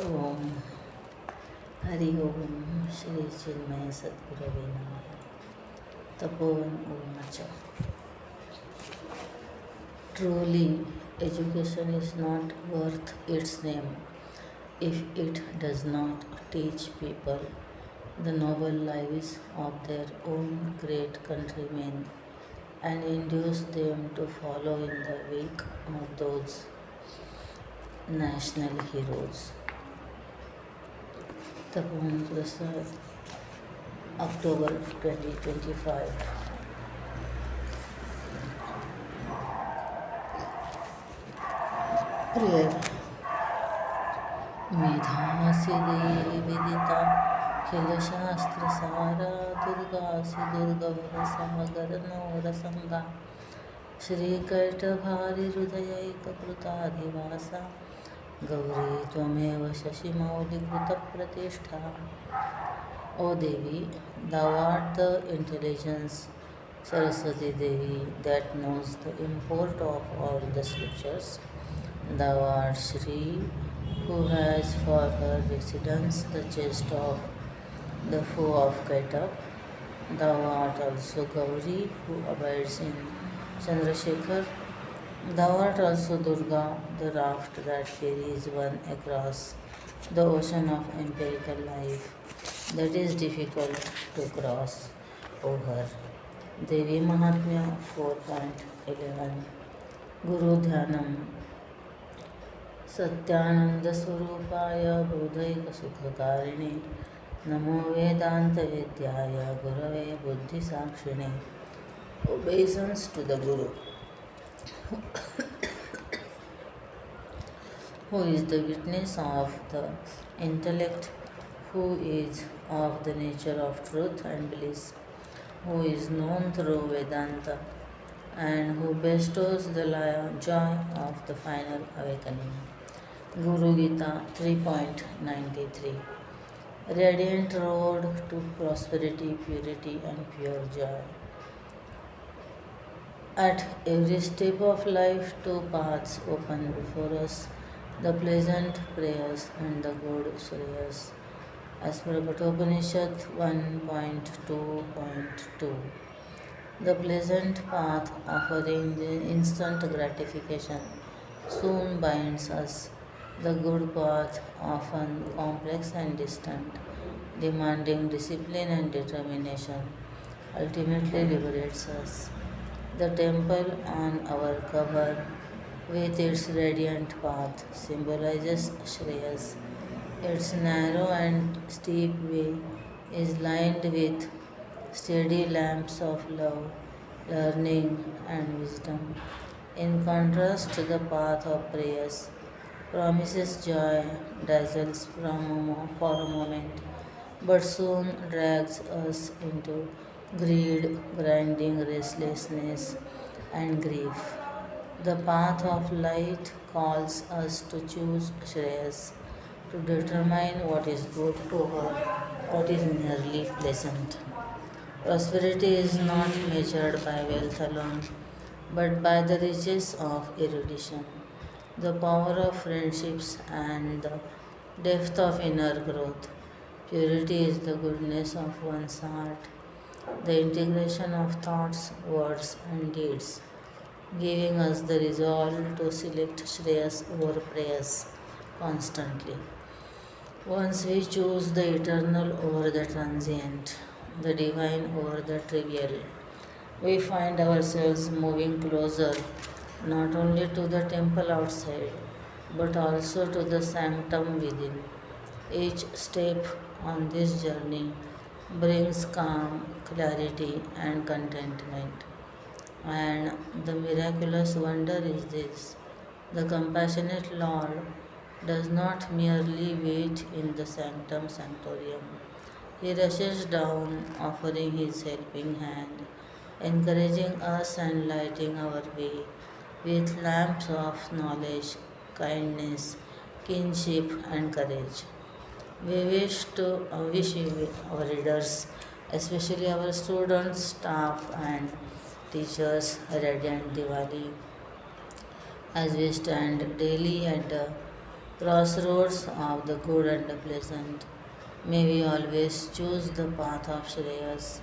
ओम हरि ओम श्री चिन्मय सद्गुरवे नमः तपोवन उवाच Truly, education is not worth its name if it does not teach people the noble lives of their own great countrymen and induce them to follow in the wake of those national heroes. Tapovan Prasad, October 2025. Prayer. मेधासि देवी विदिता खिलशास्त्रसारा दुर्गासि दुर्गवरसमगरनोरसङ्गा श्रीकैटभारिहृदयैककृताधिवासा गौरी त्वमेव शशिमौलिकृतप्रतिष्ठा. O Devi, thou art the intelligence, Saraswati Devi, that knows the import of all the scriptures. Thou art Shri, who has for her residence the chest of the foe of Kaitap. Thou art also Gauri, who abides in Chandrasekhar. Thou art also Durga, the raft that carries one across the ocean of empirical life that is difficult to cross. O her. Devi Mahatmya 4.11. Guru Dhyanam. सत्यानंदस्वरूपाय बोधैकसुखकारिणे नमो वेदान्तवेद्याय गुरवे बुद्धिसाक्षिणे. Obeisance to the Guru, who is the witness of the intellect, who is of the nature of truth and bliss, who is known through Vedanta, and who bestows the joy of the final awakening. Guru Gita 3.93. Radiant road to prosperity, purity, and pure joy. At every step of life, two paths open before us, the pleasant prayers and the good shreyas. As per Kathopanishad 1.2.2. The pleasant path offering the instant gratification soon binds us. The good path, often complex and distant, demanding discipline and determination, ultimately liberates us. The temple on our cover, with its radiant path, symbolizes Shreyas. Its narrow and steep way is lined with steady lamps of love, learning, and wisdom. In contrast to the path of prayers, promises joy, dazzles for a moment, but soon drags us into greed, grinding restlessness, and grief. The path of light calls us to choose Shreyas, to determine what is good over what is merely pleasant. Prosperity is not measured by wealth alone, but by the riches of erudition, the power of friendships, and the depth of inner growth. Purity is the goodness of one's heart, the integration of thoughts, words, and deeds, giving us the resolve to select Shreyas over prayers constantly. Once we choose the eternal over the transient, the divine over the trivial, we find ourselves moving closer not only to the temple outside, but also to the sanctum within. Each step on this journey brings calm, clarity, and contentment. And the miraculous wonder is this: the compassionate Lord does not merely wait in the sanctum sanctorium. He rushes down, offering his helping hand, encouraging us and lighting our way with lamps of knowledge, kindness, kinship, and courage. We wish our readers, especially our students, staff, and teachers, a radiant Diwali as we stand daily at the Crossroads of the good and the pleasant. May we always choose the path of Shreyas.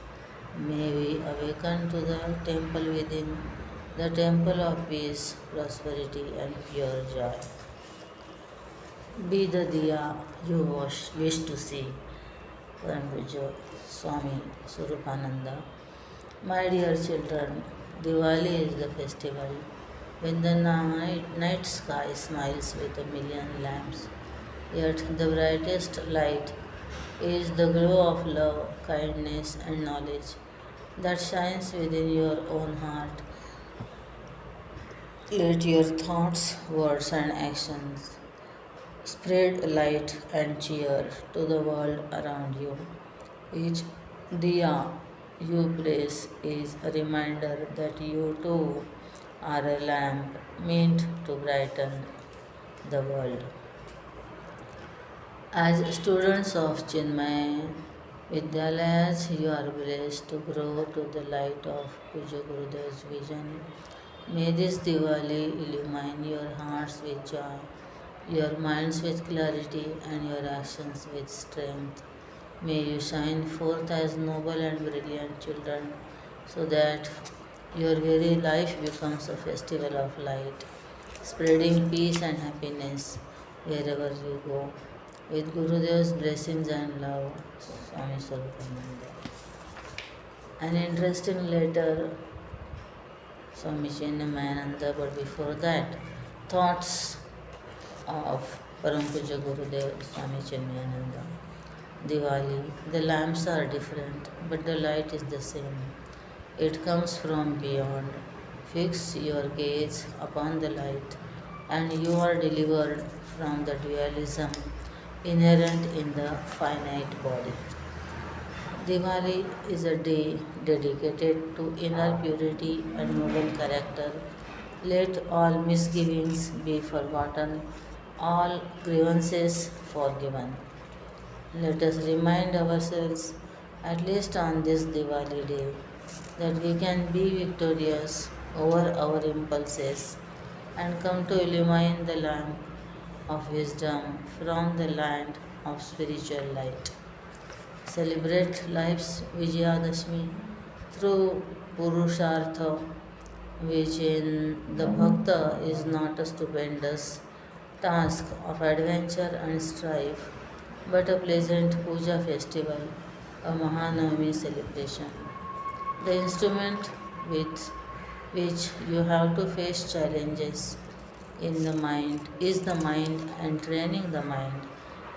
May we awaken to the temple within, the temple of peace, prosperity, and pure joy. Be the diya you wish to see. Parampujo Swami Surupananda. My dear children, Diwali is the festival when the night sky smiles with a million lamps. Yet the brightest light is the glow of love, kindness, and knowledge that shines within your own heart. Let your thoughts, words, and actions spread light and cheer to the world around you. Each diya you place is a reminder that you too are a lamp meant to brighten the world. As students of Chinmay Vidyalayas, you are blessed to grow to the light of Puja Gurudev's vision. May this Diwali illumine your hearts with joy, your minds with clarity, and your actions with strength. May you shine forth as noble and brilliant children so that your very life becomes a festival of light, spreading peace and happiness wherever you go. With Gurudev's blessings and love, Swami Swarupananda. An interesting letter, Swami Chinmayananda, but before that, thoughts of Param Puja Gurudev Swami Chinmayananda. Diwali, the lamps are different, but the light is the same. It comes from beyond. Fix your gaze upon the light, and you are delivered from the dualism inherent in the finite body. Diwali is a day dedicated to inner purity and noble character. Let all misgivings be forgotten, all grievances forgiven. Let us remind ourselves, at least on this Diwali day, that we can be victorious over our impulses and come to illumine the lamp of wisdom from the land of spiritual light. Celebrate life's Vijayadashmi through Purushartha, which in the Bhakta is not a stupendous task of adventure and strife, but a pleasant puja festival, a Mahanavami celebration. The instrument with which you have to face challenges in the mind is the mind, and training the mind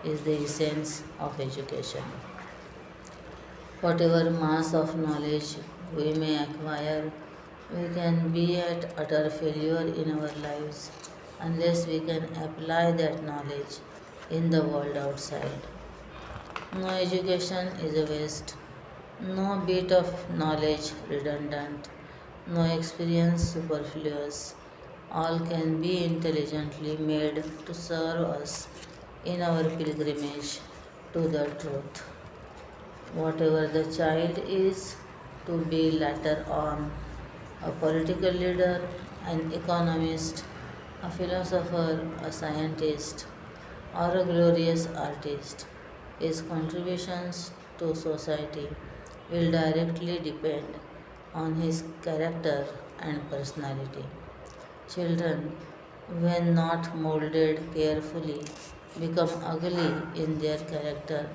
is the essence of education. Whatever mass of knowledge we may acquire, we can be at utter failure in our lives unless we can apply that knowledge in the world outside. No education is a waste, no bit of knowledge redundant, no experience superfluous. All can be intelligently made to serve us in our pilgrimage to the truth. Whatever the child is to be later on, a political leader, an economist, a philosopher, a scientist, or a glorious artist, his contributions to society will directly depend on his character and personality. Children, when not molded carefully, become ugly in their character,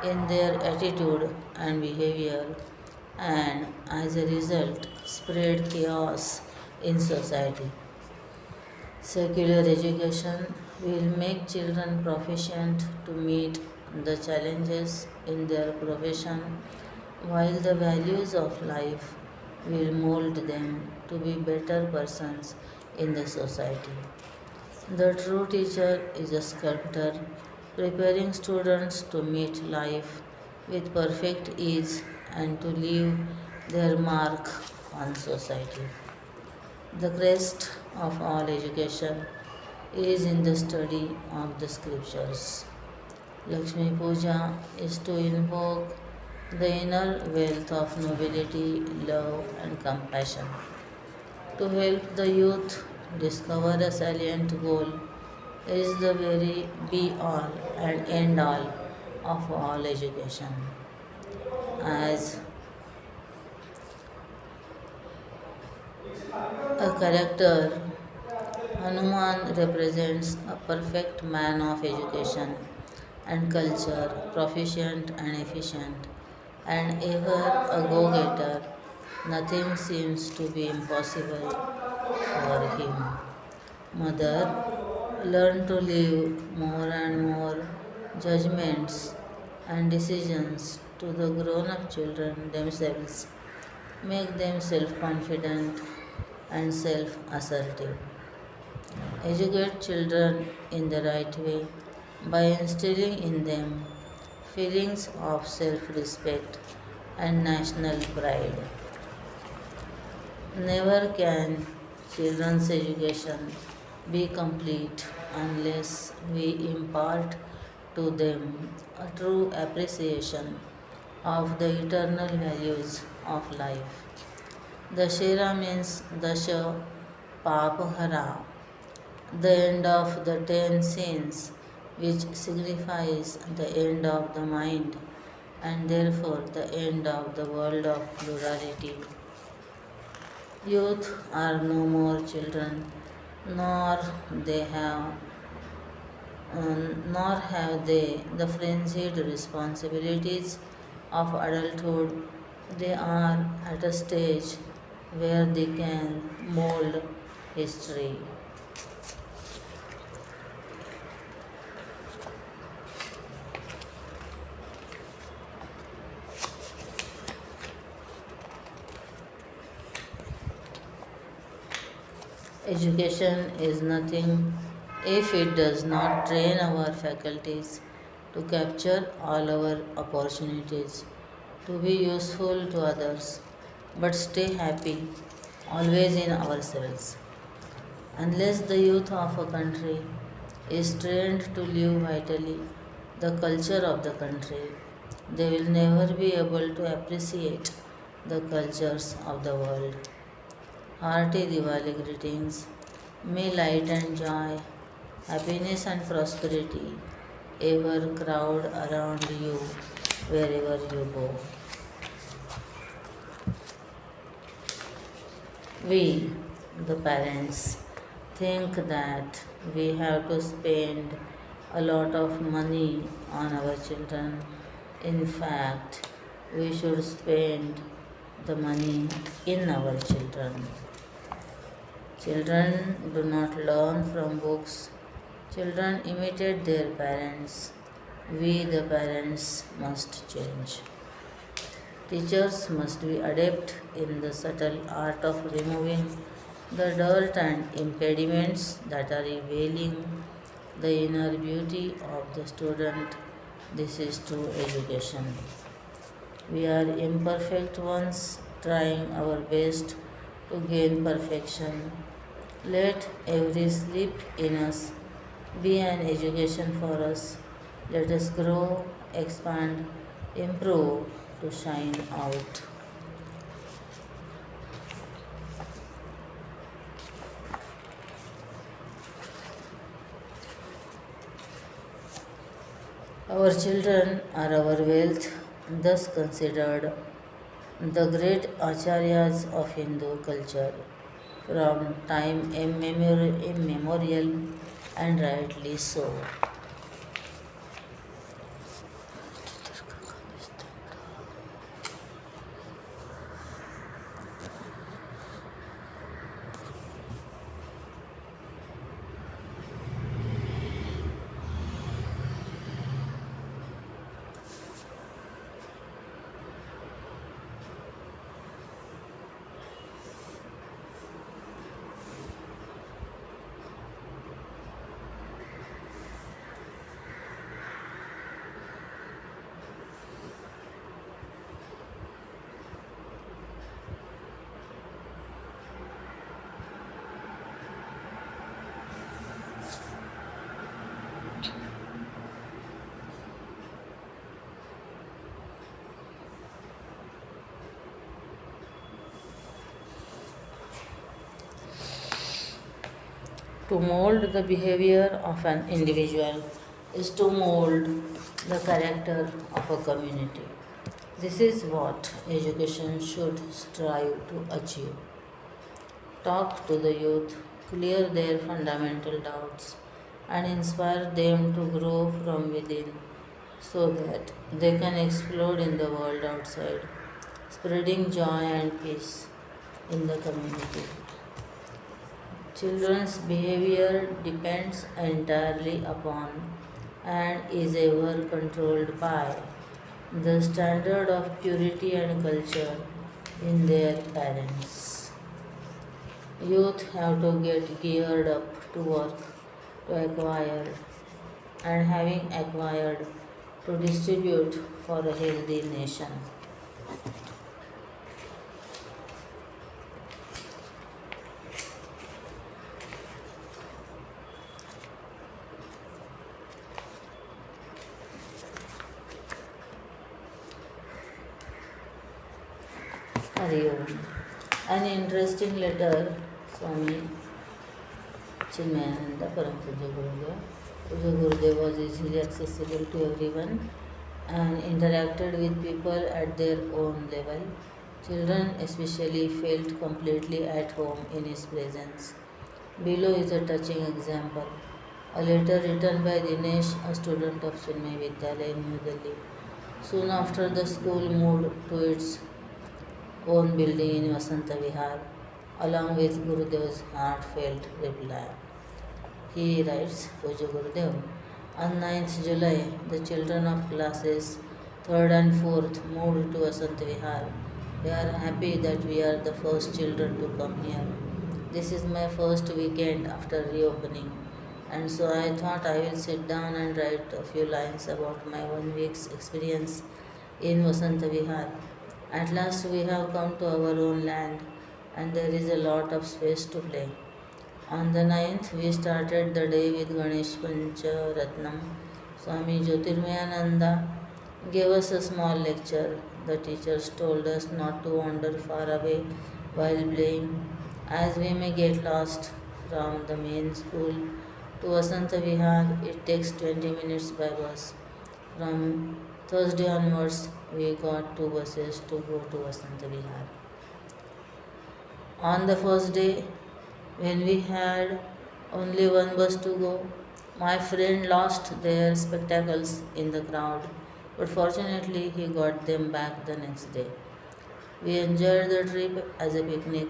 in their attitude and behavior, and as a result, spread chaos in society. Secular education will make children proficient to meet the challenges in their profession, while the values of life will mold them to be better persons in the society. The true teacher is a sculptor, preparing students to meet life with perfect ease and to leave their mark on society. The crest of all education is in the study of the scriptures. Lakshmi Puja is to invoke the inner wealth of nobility, love, and compassion. To help the youth discover a salient goal, is the very be all and end all of all education. As a character, Hanuman represents a perfect man of education and culture, proficient and efficient, and ever a go getter. Nothing seems to be impossible for him. Mother, learn to leave more and more judgments and decisions to the grown up children themselves. Make them self confident and self assertive. Educate children in the right way by instilling in them feelings of self respect and national pride. Never can children's education be complete unless we impart to them a true appreciation of the eternal values of life. Dashera means Dasha Papahara, the end of the 10 sins, which signifies the end of the mind and therefore the end of the world of plurality. Youth are no more children, nor they have nor have they the frenzied responsibilities of adulthood. They are at a stage where they can mold history. Education is nothing if it does not train our faculties to capture all our opportunities, to be useful to others, but stay happy always in ourselves. Unless the youth of a country is trained to live vitally the culture of the country, they will never be able to appreciate the cultures of the world. Hearty Diwali greetings. May light and joy, happiness and prosperity ever crowd around you wherever you go. We, the parents, think that we have to spend a lot of money on our children. In fact, we should spend the money in our children. Children do not learn from books. Children imitate their parents. We, the parents, must change. Teachers must be adept in the subtle art of removing the dirt and impediments that are revealing the inner beauty of the student. This is true education. We are imperfect ones trying our best to gain perfection. Let every slip in us be an education for us. Let us grow, expand, improve to shine out. Our children are our wealth, thus considered the great acharyas of Hindu culture from time immemorial, and rightly so. To mold the behavior of an individual is to mold the character of a community. This is what education should strive to achieve. Talk to the youth, clear their fundamental doubts, and inspire them to grow from within so that they can explode in the world outside, spreading joy and peace in the community. Children's behavior depends entirely upon and is ever controlled by the standard of purity and culture in their parents. Youth have to get geared up to work, to acquire, and having acquired, to distribute for a healthy nation. Hari Om. An interesting letter, Swami Chinmayananda Parampuja Gurudev. Puja Gurudev was easily accessible to everyone and interacted with people at their own level. Children especially felt completely at home in his presence. Below is a touching example. A letter written by Dinesh, a student of Chinmay Vidyalaya in New Delhi. Soon after the school moved to its own building in Vasanta Vihar, along with Gurudev's heartfelt reply. He writes, Puja Gurudev, on 9th July, the children of classes 3rd and 4th moved to Vasanta Vihar. We are happy that we are the first children to come here. This is my first weekend after reopening, and so I thought I will sit down and write a few lines about my 1 week's experience in Vasanta Vihar. At last we have come to our own land and there is a lot of space to play. On the 9th, we started the day with Ganesh Pancharatnam. Swami Jyotirmayananda gave us a small lecture. The teachers told us not to wander far away while playing, as we may get lost from the main school to Vasanta Vihar. It takes 20 minutes by bus. From Thursday onwards, we got 2 buses to go to Vasanta Vihar. On the first day, when we had only 1 bus to go, my friend lost their spectacles in the crowd, but fortunately he got them back the next day. We enjoyed the trip as a picnic.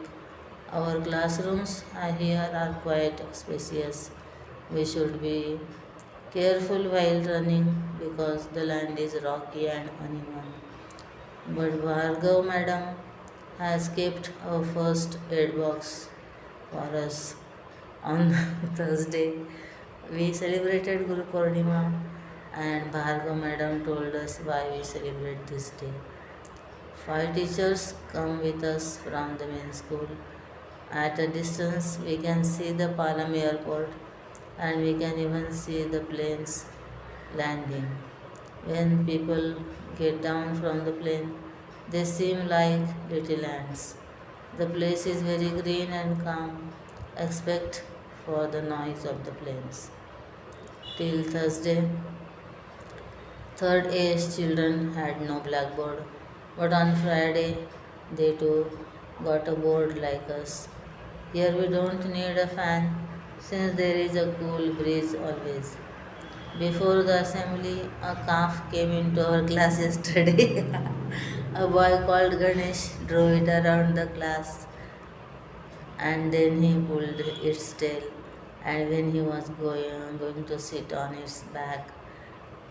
Our classrooms here are quite spacious. We should be careful while running because the land is rocky and uneven. But Bhargav madam has kept a first aid box for us. On Thursday, we celebrated Guru Purnima and Bhargav madam told us why we celebrate this day. 5 teachers come with us from the main school. At a distance, we can see the Palam airport and we can even see the planes landing. When people get down from the plane, they seem like little ants. The place is very green and calm, except for the noise of the planes. Till Thursday, 3rd AS children had no blackboard, but on Friday they too got a board like us. Here we don't need a fan since there is a cool breeze always. Before the assembly, a calf came into our class yesterday. A boy called Ganesh drove it around the class and then he pulled its tail. And when he was going to sit on its back,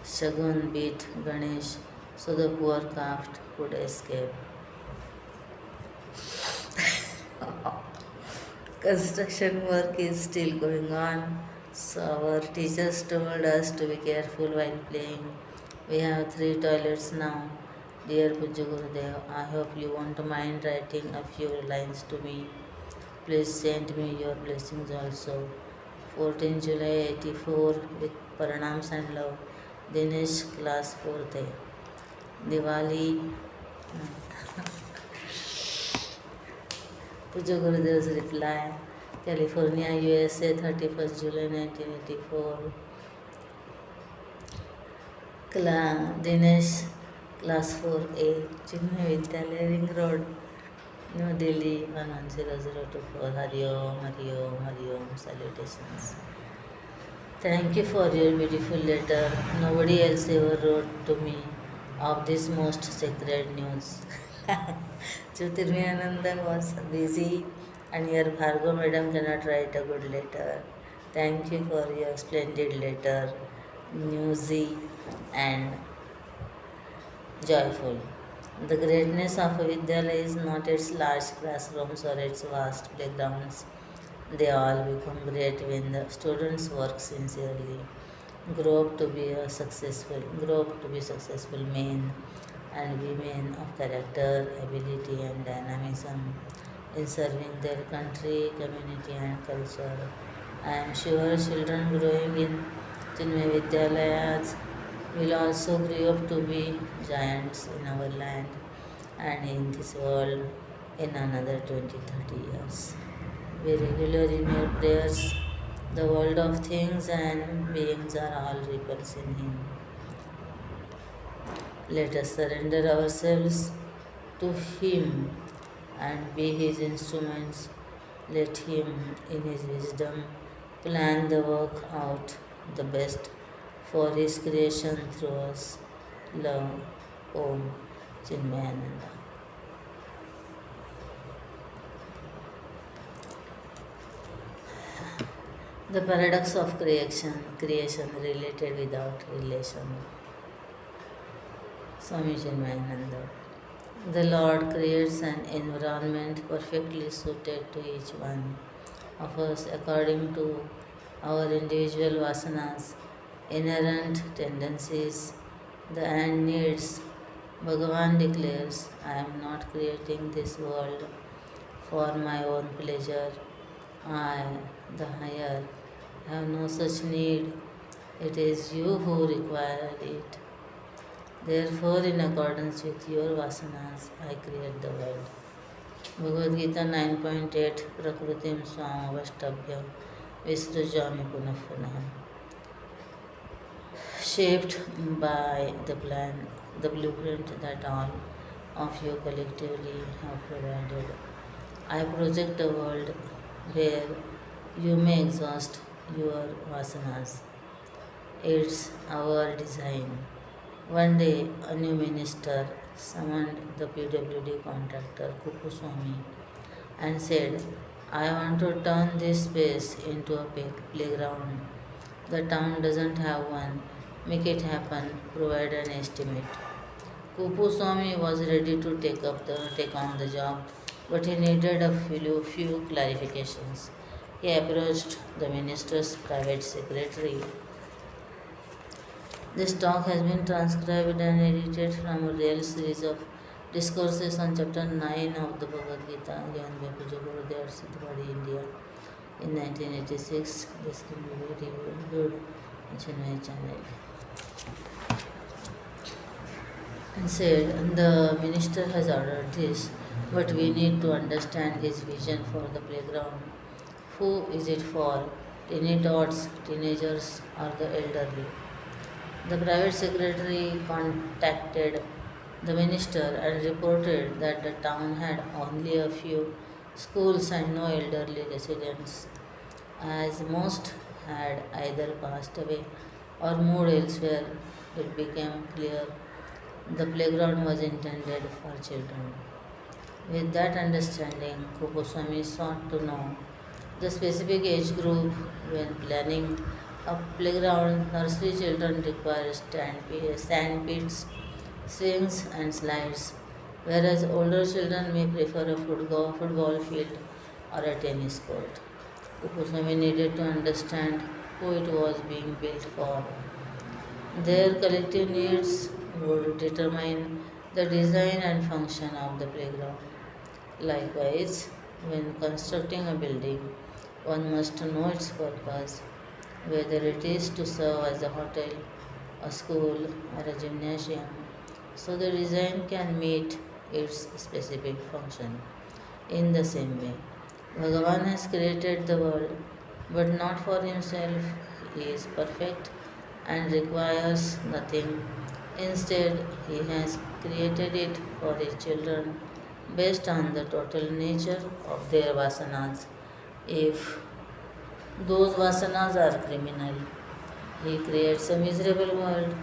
Shagun beat Ganesh so the poor calf could escape. Construction work is still going on, so our teachers told us to be careful while playing. We have 3 toilets now. Dear Puja Gurudev, I hope you won't mind writing a few lines to me. Please send me your blessings also. 14 July 84 with Paranams and love. Dinesh, class 4th A. Diwali. Puja Gurudev's reply. California, USA, 31st July 1984. Dinesh, Class 4A, Chinmay Vidyalaya, Ring Road, New Delhi, 110024. Hari Om, Hari Om, Hari Om. Salutations. Thank you for your beautiful letter. Nobody else ever wrote to me of this most sacred news. Jyotirmayananda was busy, and your Bhargo madam cannot write a good letter. Thank you for your splendid letter, newsy and joyful. The greatness of a Vidyalaya is not its large classrooms or its vast playgrounds. They all become great when the students work sincerely, grow up to be successful men and women of character, ability, and dynamism in serving their country, community, and culture. I am sure children growing in Chinmay Vidyalayas will also grow up to be giants in our land and in this world in another 20-30 years. Be regular in your prayers. The world of things and beings are all ripples in Him. Let us surrender ourselves to Him and be His instruments. Let Him, in His wisdom, plan the work out the best for His creation through us. Love, Om Chinmayananda. The paradox of creation related without relation. Swami Chinmayananda. The Lord creates an environment perfectly suited to each one of us according to our individual vasanas, inherent tendencies, and needs. Bhagavan declares, I am not creating this world for my own pleasure. I, the higher, have no such need. It is you who require it. Therefore, in accordance with your vasanas, I create the world. Bhagavad Gita 9.8 Prakritim Swamavashtabhya Visrujami Punah Punah. Shaped by the plan, the blueprint that all of you collectively have provided, I project a world where you may exhaust your vasanas. It's our design. One day, a new minister summoned the PWD contractor Kupuswamy and said, I want to turn this space into a playground. The town doesn't have one. Make it happen, provide an estimate. Kupuswamy was ready to take on the job, but he needed a few clarifications. He approached the minister's private secretary. This talk has been transcribed and edited from a real series of discourses on chapter 9 of the Bhagavad Gita given by Puja Gurudev at Siddhwadi, India in 1986. This can be reviewed on Chennai channel. And said, the minister has ordered this, but we need to understand his vision for the playground. Who is it for? Teeny tots, teenagers, or the elderly? The private secretary contacted the minister and reported that the town had only a few schools and no elderly residents, as most had either passed away or moved elsewhere. It became clear the playground was intended for children. With that understanding, Kupuswamy sought to know the specific age group when planning a playground. Nursery children require sand pits, swings, and slides, whereas older children may prefer a football field or a tennis court. Kupuswamy needed to understand who it was being built for. Their collective needs would determine the design and function of the playground. Likewise, when constructing a building, one must know its purpose, whether it is to serve as a hotel, a school, or a gymnasium, so the design can meet its specific function. In the same way, Bhagavan has created the world, but not for himself. He is perfect and requires nothing. Instead, he has created it for his children based on the total nature of their vasanas. If those vasanas are criminal, he creates a miserable world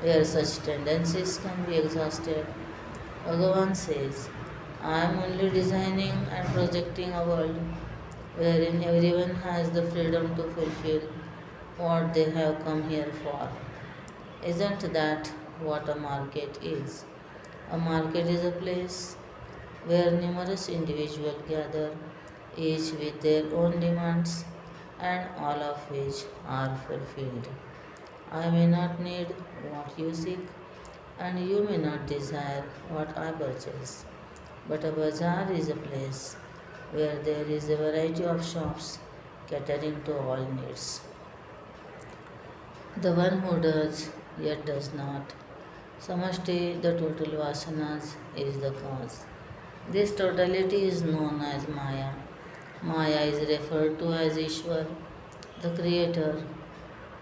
where such tendencies can be exhausted. Bhagavan says, I am only designing and projecting a world wherein everyone has the freedom to fulfill what they have come here for. Isn't that what a market is? A market is a place where numerous individuals gather, each with their own demands, and all of which are fulfilled. I may not need what you seek, and you may not desire what I purchase. But a bazaar is a place where there is a variety of shops catering to all needs. The one who does yet does not. Samashti, the total vasanas, is the cause. This totality is known as Maya. Maya is referred to as Ishwar, the creator.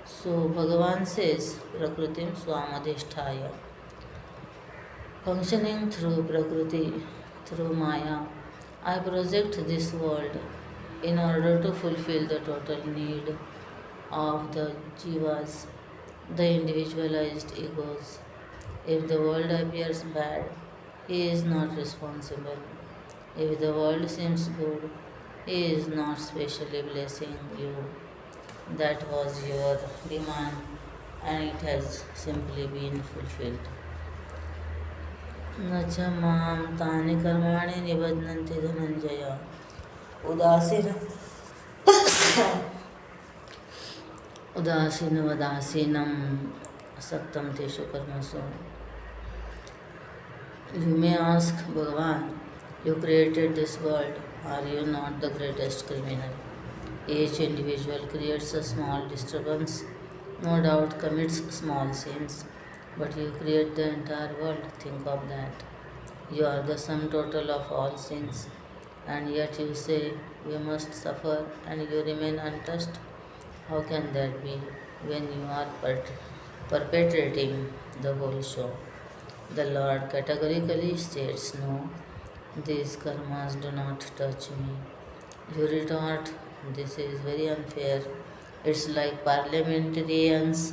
So Bhagavan says, Prakritim Swamadhisthaya. Functioning through Prakriti, through Maya, I project this world in order to fulfill the total need of the jivas, the individualized egos. If the world appears bad, he is not responsible. If the world seems good, he is not specially blessing you. That was your demand and it has simply been fulfilled. न च मां तानि कर्माणि निबध्नन्ति धनञ्जय उदासीन उदासीनवदासीनं सक्तं तेषु कर्मसु. You may ask Bhagavan, you created this world, are you not the greatest criminal? Each individual creates a small disturbance, no doubt commits small sins, but you create the entire world. Think of that. You are the sum total of all sins, and yet you say we must suffer and you remain untouched. How can that be when you are perpetrating the whole show? The Lord categorically states, no, these karmas do not touch me. You retort, this is very unfair. It's like parliamentarians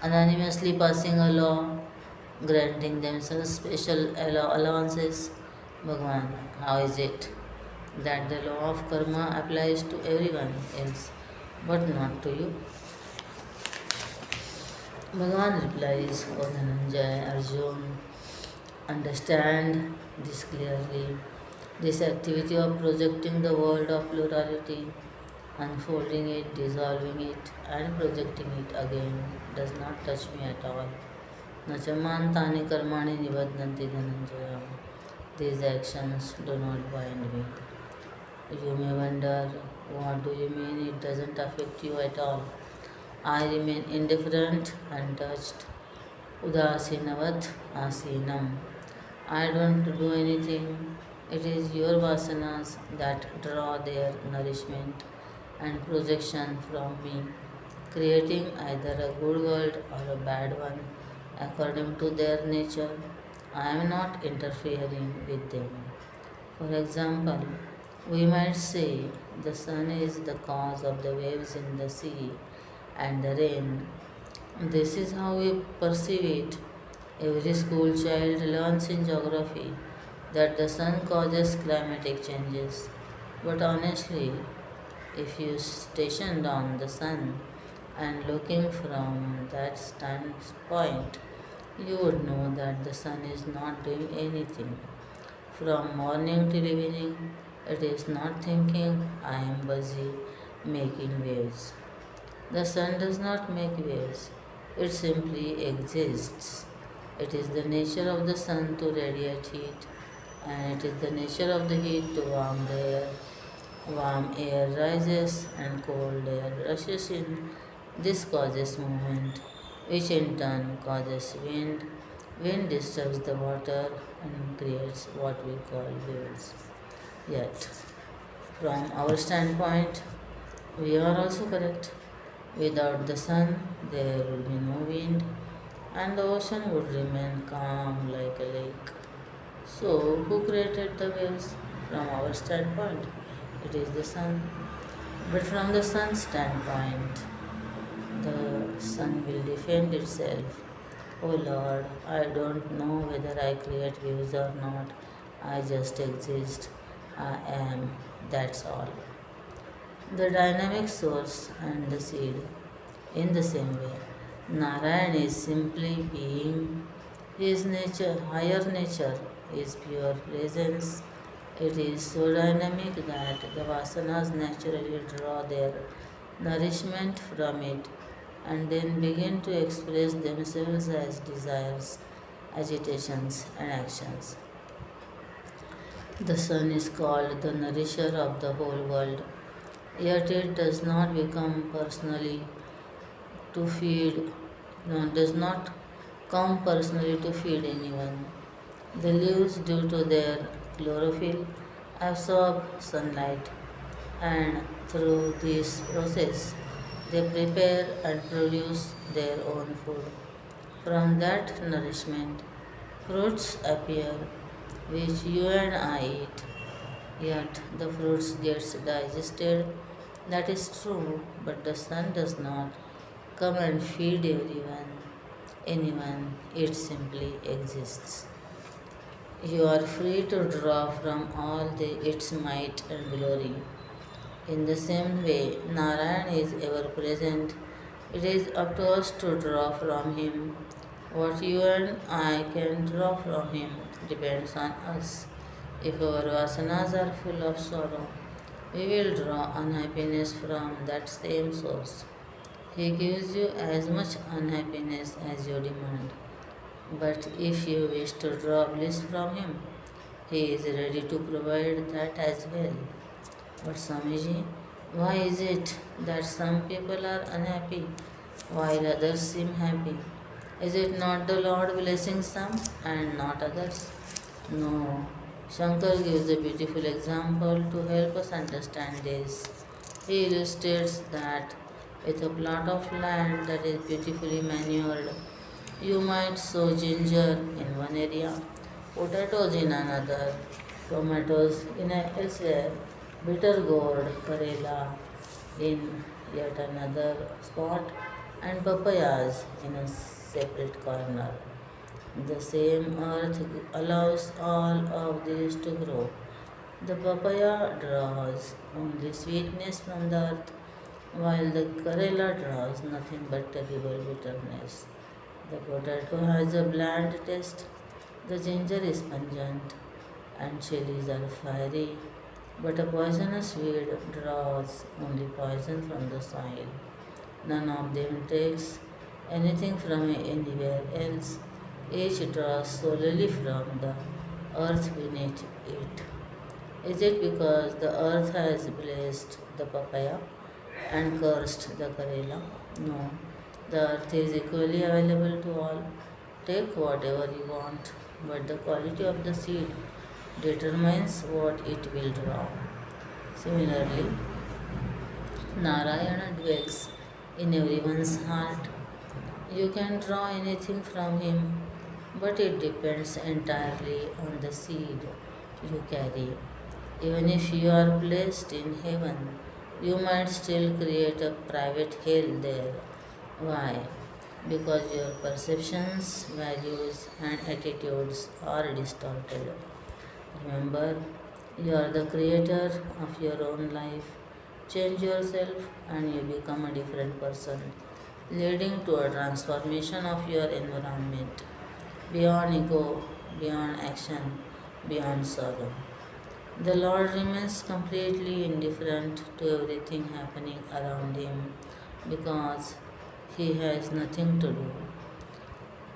anonymously passing a law, granting themselves special allowances. Bhagwan, how is it that the law of karma applies to everyone else but not to you? Bhagavan replies, O Dhananjay, Arjun, understand this clearly. This activity of projecting the world of plurality, unfolding it, dissolving it, and projecting it again does not touch me at all. न च मान्तानि कर्माणि निबध्नन्ति Dhananjay. These actions do not bind me. You may wonder, what do you mean it doesn't affect you at all? I remain indifferent, untouched. Udasinavat asinam. I don't do anything. It is your vasanas that draw their nourishment and projection from me, creating either a good world or a bad one according to their nature. I am not interfering with them. For example, we might say the sun is the cause of the waves in the sea and the rain. This is how we perceive it. Every school child learns in geography that the sun causes climatic changes. But honestly, if you stationed on the sun and looking from that standpoint, you would know that the sun is not doing anything. From morning till evening, it is not thinking, I am busy making waves. The sun does not make waves, it simply exists. It is the nature of the sun to radiate heat, and it is the nature of the heat to warm the air. Warm air rises and cold air rushes in. This causes movement, which in turn causes wind. Wind disturbs the water and creates what we call waves. Yet, From our standpoint, we are also correct. Without the sun, there would be no wind, and the ocean would remain calm like a lake. So, who created the waves? From our standpoint, it is the sun. But from the sun's standpoint, the sun will defend itself. Oh Lord, I don't know whether I create views or not. I just exist. I am. That's all. The dynamic source and the seed. In the same way, Narayan is simply being. His nature, higher nature, is pure presence. It is so dynamic that the vasanas naturally draw their nourishment from it and then begin to express themselves as desires, agitations, and actions. The sun is called the nourisher of the whole world, yet it does not become personally to feed, no, does not come personally to feed anyone. The leaves, due to their chlorophyll, absorb sunlight, and through this process, they prepare and produce their own food. From that nourishment, fruits appear, which you and I eat. Yet the fruits gets digested. That is true, but the sun does not come and feed anyone. It simply exists. You are free to draw from its might and glory. In the same way, Narayan is ever present. It is up to us to draw from him. What you and I can draw from him depends on us. If our vasanas are full of sorrow, we will draw unhappiness from that same source. He gives you as much unhappiness as you demand. But if you wish to draw bliss from him, he is ready to provide that as well. But Swamiji, why is it that some people are unhappy while others seem happy? Is it not the Lord blessing some and not others? No. Shankar gives a beautiful example to help us understand this. He illustrates that with a plot of land that is beautifully manured, you might sow ginger in one area, potatoes in another, tomatoes in elsewhere, bitter gourd, karela in yet another spot, and papayas in a separate corner. The same earth allows all of these to grow. The papaya draws only sweetness from the earth, while the karela draws nothing but terrible bitterness. The potato has a bland taste, the ginger is pungent, and chilies are fiery, but a poisonous weed draws only poison from the soil. None of them takes anything from anywhere else. Each draws solely from the earth beneath it. Is it because the earth has blessed the papaya and cursed the karela? No. The earth is equally available to all. Take whatever you want, but the quality of the seed determines what it will draw. Similarly, Narayana dwells in everyone's heart. You can draw anything from him, but it depends entirely on the seed you carry. Even if you are placed in heaven, you might still create a private hell there. Why? Because your perceptions, values, and attitudes are distorted. Remember, you are the creator of your own life. Change yourself and you become a different person, leading to a transformation of your environment. Beyond ego, beyond action, beyond sorrow. The Lord remains completely indifferent to everything happening around him because he has nothing to do.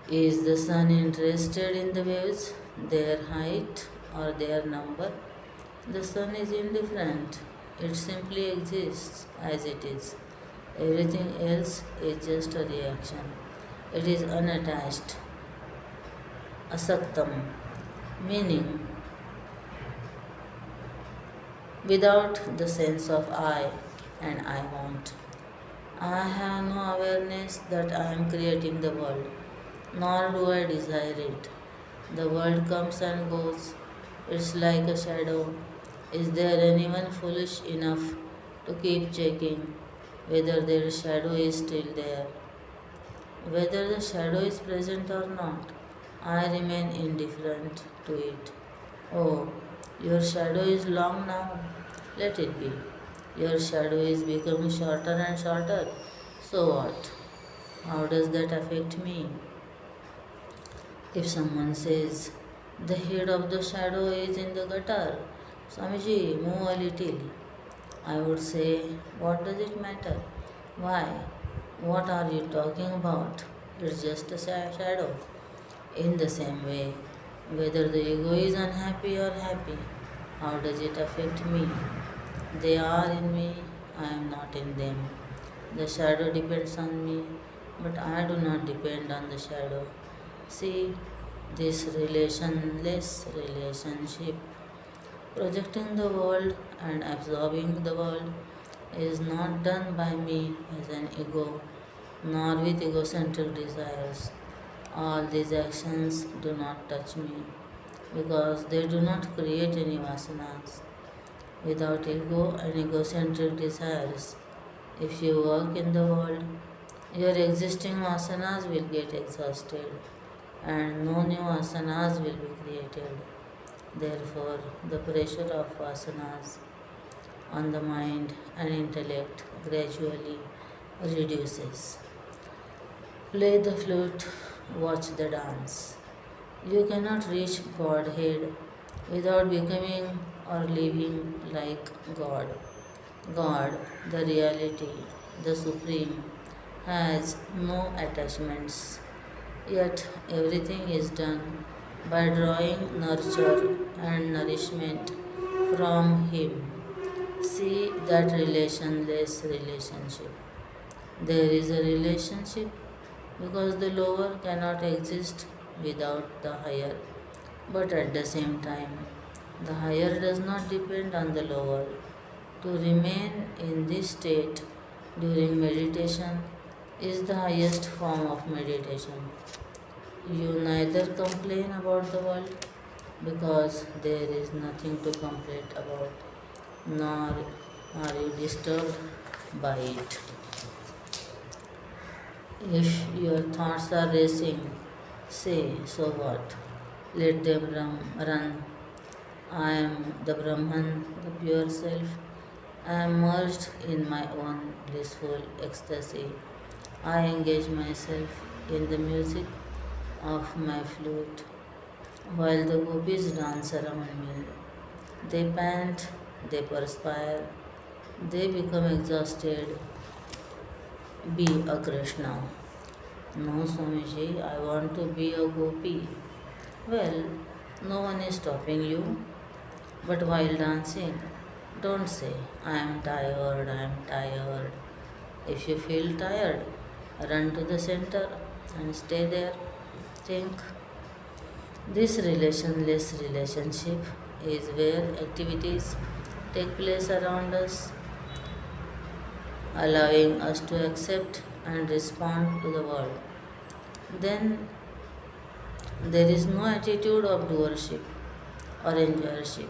Is the sun interested in the waves, their height, or their number? The sun is indifferent. It simply exists as it is. Everything else is just a reaction. It is unattached, asaktam, meaning without the sense of I and I want. I have no awareness that I am creating the world, nor do I desire it. The world comes and goes. It's like a shadow. Is there anyone foolish enough to keep checking whether their shadow is still there? Whether the shadow is present or not, I remain indifferent to it. Oh, your shadow is long now. Let it be. Your shadow is becoming shorter and shorter. So what? How does that affect me? If someone says, the head of the shadow is in the gutter, Swamiji, move a little. I would say, what does it matter? Why? What are you talking about? It's just a shadow. In the same way, whether the ego is unhappy or happy, how does it affect me? They are in me, I am not in them. The shadow depends on me, but I do not depend on the shadow. See, this relationless relationship, projecting the world and absorbing the world, is not done by me as an ego, nor with egocentric desires. All these actions do not touch me because they do not create any vasanas. Without ego and egocentric desires, if you work in the world, your existing vasanas will get exhausted and no new vasanas will be created. Therefore, the pressure of vasanas on the mind and intellect gradually reduces. Play the flute, watch the dance. You cannot reach Godhead without becoming or living like God. God, the reality, the Supreme, has no attachments, yet everything is done by drawing nurture and nourishment from Him. See that relationless relationship. There is a relationship because the lower cannot exist without the higher, but at the same time, the higher does not depend on the lower. To remain in this state during meditation is the highest form of meditation. You neither complain about the world because there is nothing to complain about, nor are you disturbed by it. If your thoughts are racing, say, so what? Let them run. I am the Brahman, the pure self. I am merged in my own blissful ecstasy. I engage myself in the music of my flute while the gopis dance around me. They pant, they perspire, they become exhausted. Be a Krishna. No, Swamiji, I want to be a gopi. Well, no one is stopping you, but while dancing, don't say, I am tired, I am tired. If you feel tired, run to the center and stay there. Think. This relationless relationship is where activities take place around us, allowing us to accept and respond to the world. Then there is no attitude of doership or enjoyership.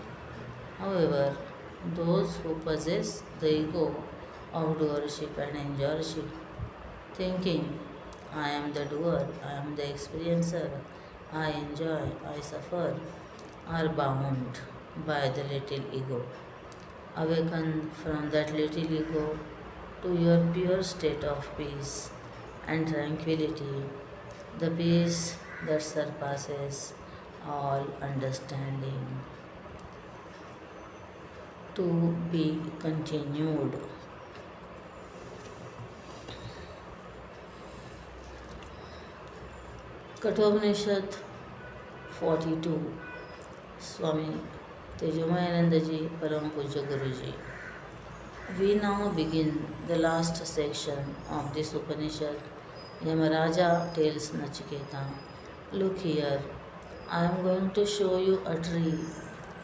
However, those who possess the ego of doership and enjoyership, thinking, I am the doer, I am the experiencer, I enjoy, I suffer, are bound by the little ego. Awaken from that little ego to your pure state of peace and tranquility, the peace that surpasses all understanding. To be continued. Kathopanishad 42. Swami Tejomayanandaji Param Puja Guruji. We now begin the last section of this Upanishad. Yamaraja tells Nachiketa, look here, I am going to show you a tree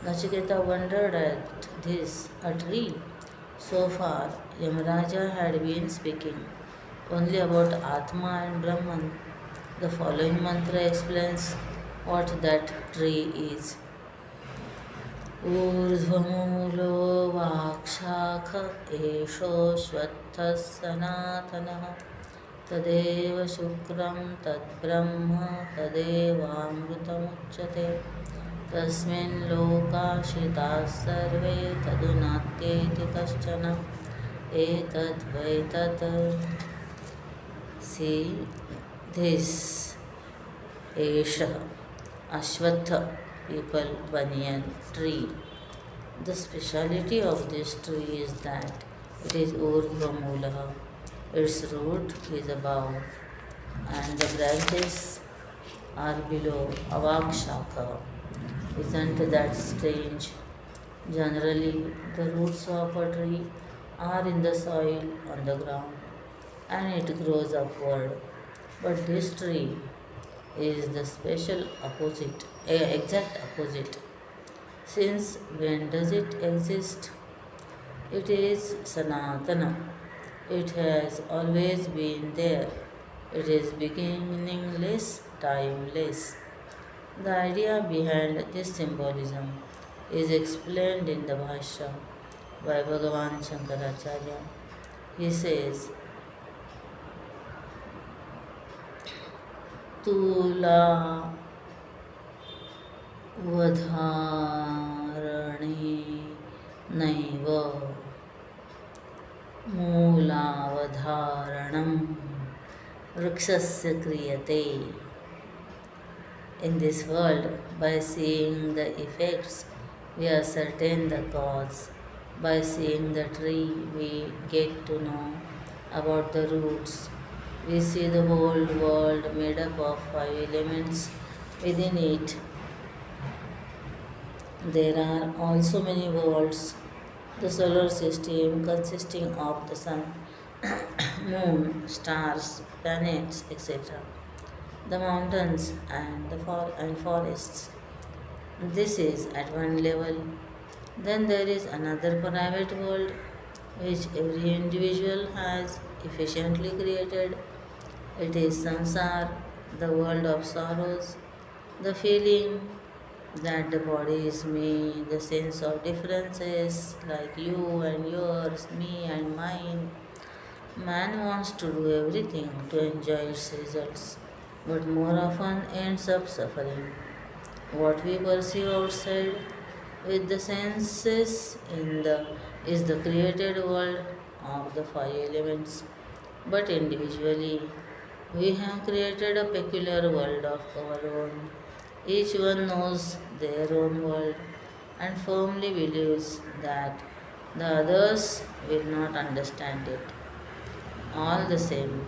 Nachiketa wondered at this, a tree. So far, Yamaraja had been speaking only about Atma and Brahman. The following mantra explains what that tree is. ऊर्ध्वमूलो वाक्शाख एषोऽश्वत्थः सनातनः तदेव शुक्रं तद्ब्रह्म तदेवामृतमुच्यते तस्मिन् लोकाश्रिताः सर्वे तदुनात्येति कश्चन एतद्वै तत्. See this Esha Ashwatha people banyan tree. The speciality of this tree is that it is Urdhvamulaha. Its root is above and the branches are below Avakshaka. Isn't that strange? Generally, the roots of a tree are in the soil on the ground and it grows upward. But this tree is the special opposite, exact opposite. Since when does it exist? It is Sanatana. It has always been there. It is beginningless, timeless. The idea behind this symbolism is explained in the Bhashya by Bhagavan Shankaracharya. He says, तुला वधारणे नैव मूलावधारणं वृक्षस्य क्रियते. In this world, by seeing the effects, we ascertain the cause. By seeing the tree, we get to know about the roots. We see the whole world made up of 5 elements. Within it, there are also many worlds. The solar system consisting of the sun, moon, stars, planets, etc. The mountains and forests. This is at one level. Then there is another private world which every individual has efficiently created. It is samsara, the world of sorrows, the feeling that the body is me, the sense of differences like you and yours, me and mine. Man wants to do everything to enjoy its results, but more often ends up suffering. What we perceive outside with the senses is the created world of the 5 elements, but individually we have created a peculiar world of our own. Each one knows their own world and firmly believes that the others will not understand it. All the same,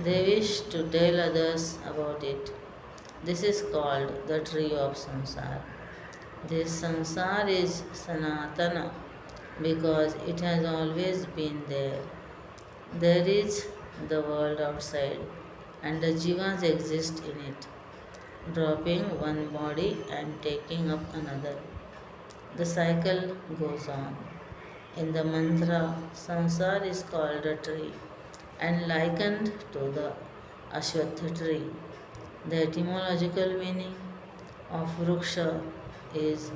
they wish to tell others about it. This is called the tree of samsara. This samsara is sanatana because it has always been there. There is the world outside and the jivas exist in it, dropping one body and taking up another. The cycle goes on. In the mantra, samsara is called a tree and likened to the Ashwatha tree. The etymological meaning of vruksha is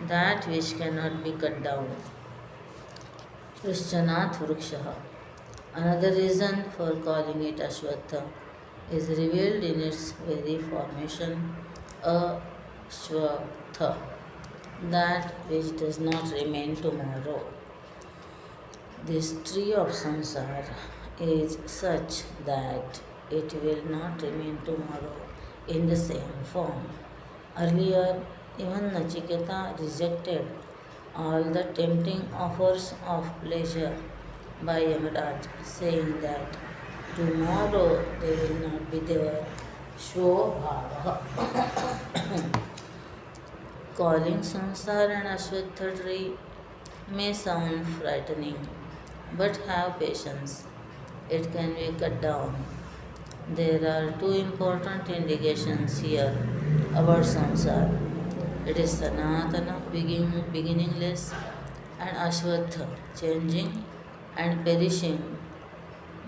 that which cannot be cut down. Krishnanath Vrukshaha. Another reason for calling it Ashwatha is revealed in its very formation, Ashwatha, that which does not remain tomorrow. This tree of samsara is such that it will not remain tomorrow in the same form. Earlier, even Nachiketa rejected all the tempting offers of pleasure by Yamaraj, saying that tomorrow they will not be there. Shobhava. Calling samsara an Ashwatha tree may sound frightening, but have patience. It can be cut down. There are 2 important indications here about samsara. It is Sanatana, beginningless, and Ashwatha, changing and perishing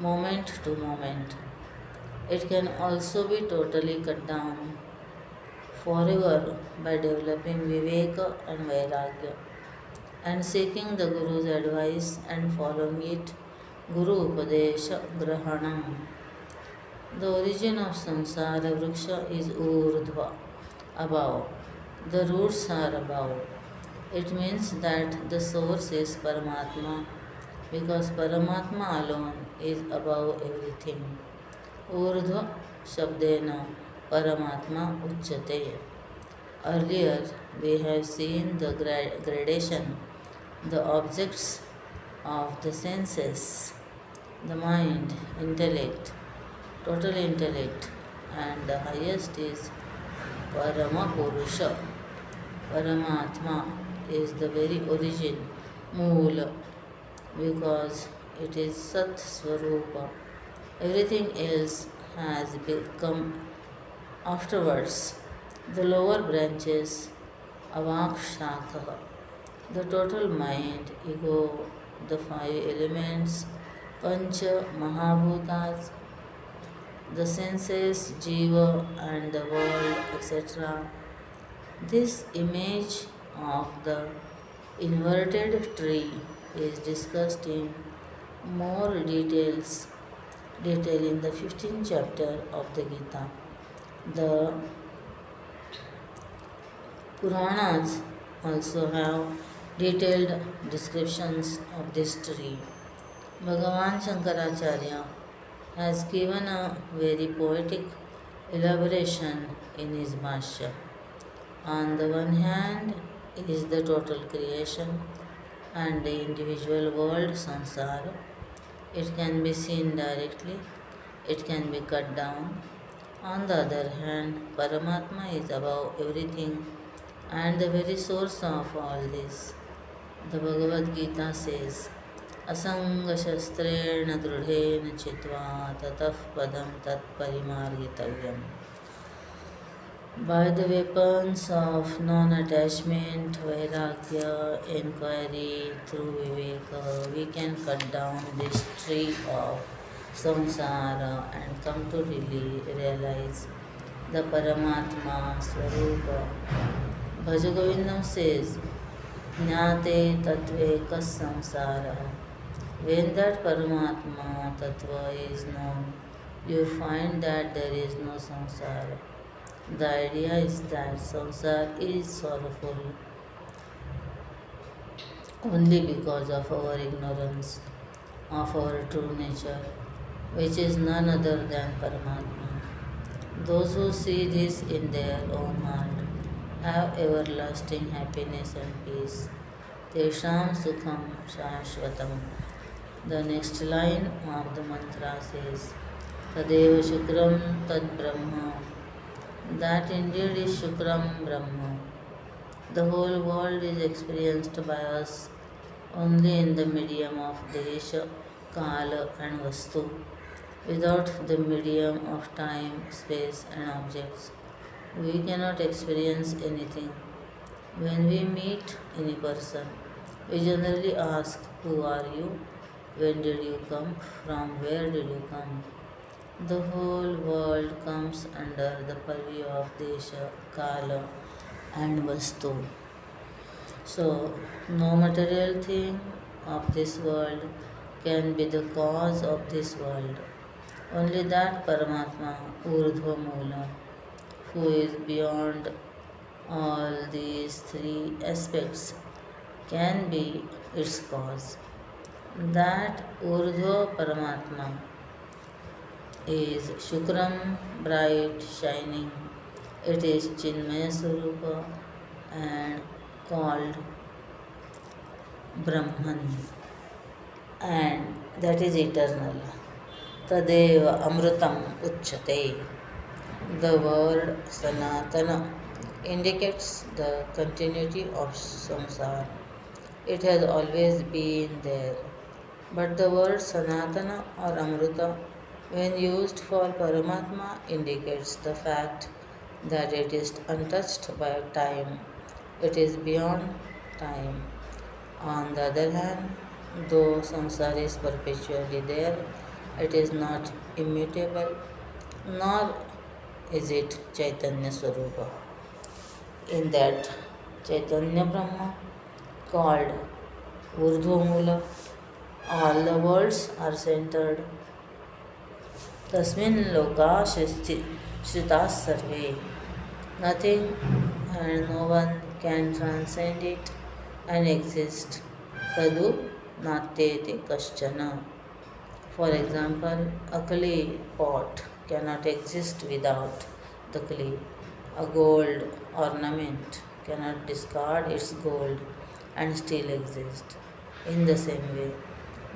moment to moment. It can also be totally cut down forever by developing Viveka and Vairagya and seeking the Guru's advice and following it. Guru Upadesha Grahanam. The origin of Samsara Vriksha is Urdhva, above. The roots are above. It means that the source is Paramatma because Paramatma alone is above everything. Urdhva Shabdena Paramatma Uchyate. Earlier, we have seen the gradation, the objects of the senses, the mind, intellect, total intellect, and the highest is Parama Purusha. Paramatma is the very origin, Moola, because it is Sat Swarupa. Everything else has become afterwards. The lower branches, Avak Shakha, the total mind, ego, the five elements, Pancha Mahabhutas, the senses, Jiva, and the world, etc. This image of the inverted tree is discussed in more detail in the 15th chapter of the Gita. The Puranas also have detailed descriptions of this tree. Bhagavan Shankaracharya has given a very poetic elaboration in his Bhashya. On the one hand is the total creation and the individual world samsara. It can be seen directly, it can be cut down. On the other hand, Paramatma is above everything and the very source of all this. The Bhagavad Gita says, Asanga Shastrena Drudhena Chitva Tataf Padam Tat Parimargitavyam. By the weapons of non-attachment, vairagya, inquiry, through viveka, we can cut down this tree of samsara and come to really realize the Paramatma Swarupa. Bhajagovindam says, Jnate Tatve Kas Samsara. When that Paramatma Tattva is known, you find that there is no samsara. The idea is that samsara is sorrowful only because of our ignorance of our true nature, which is none other than Paramatma. Those who see this in their own heart have everlasting happiness and peace. Tesham Sukham Shashvatam. The next line of the mantra says, Tadeva Shukram Tad Brahma. That indeed is Shukram Brahma. The whole world is experienced by us only in the medium of Desha, Kala and Vastu, without the medium of time, space and objects. We cannot experience anything. When we meet any person, we generally ask, Who are you? When did you come? From where did you come? The whole world comes under the purview of Desha, Kala and Vastu. So, no material thing of this world can be the cause of this world. Only that Paramatma, Urdhva Mula, who is beyond all these three aspects, can be its cause. That Urdhva Paramatma is Shukram, bright, shining. It is Chinmaya Swarupa and called Brahman, and that is eternal. Tadeva Amrutam Uchyate. The word Sanatana indicates the continuity of samsara. It has always been there. But the word Sanatana or Amruta, when used for Paramatma, indicates the fact that it is untouched by time it is beyond time. On the other hand, though samsara is perpetually there, it is not immutable, nor is it Chaitanya Swarupa. In that Chaitanya Brahma, called Urdhvamula, all the worlds are centered. Tasmin loka shritas sarve. Nothing and no one can transcend it and exist. Tadu natyete kaschana. For example, a clay pot cannot exist without the clay. A gold ornament cannot discard its gold and still exist. In the same way,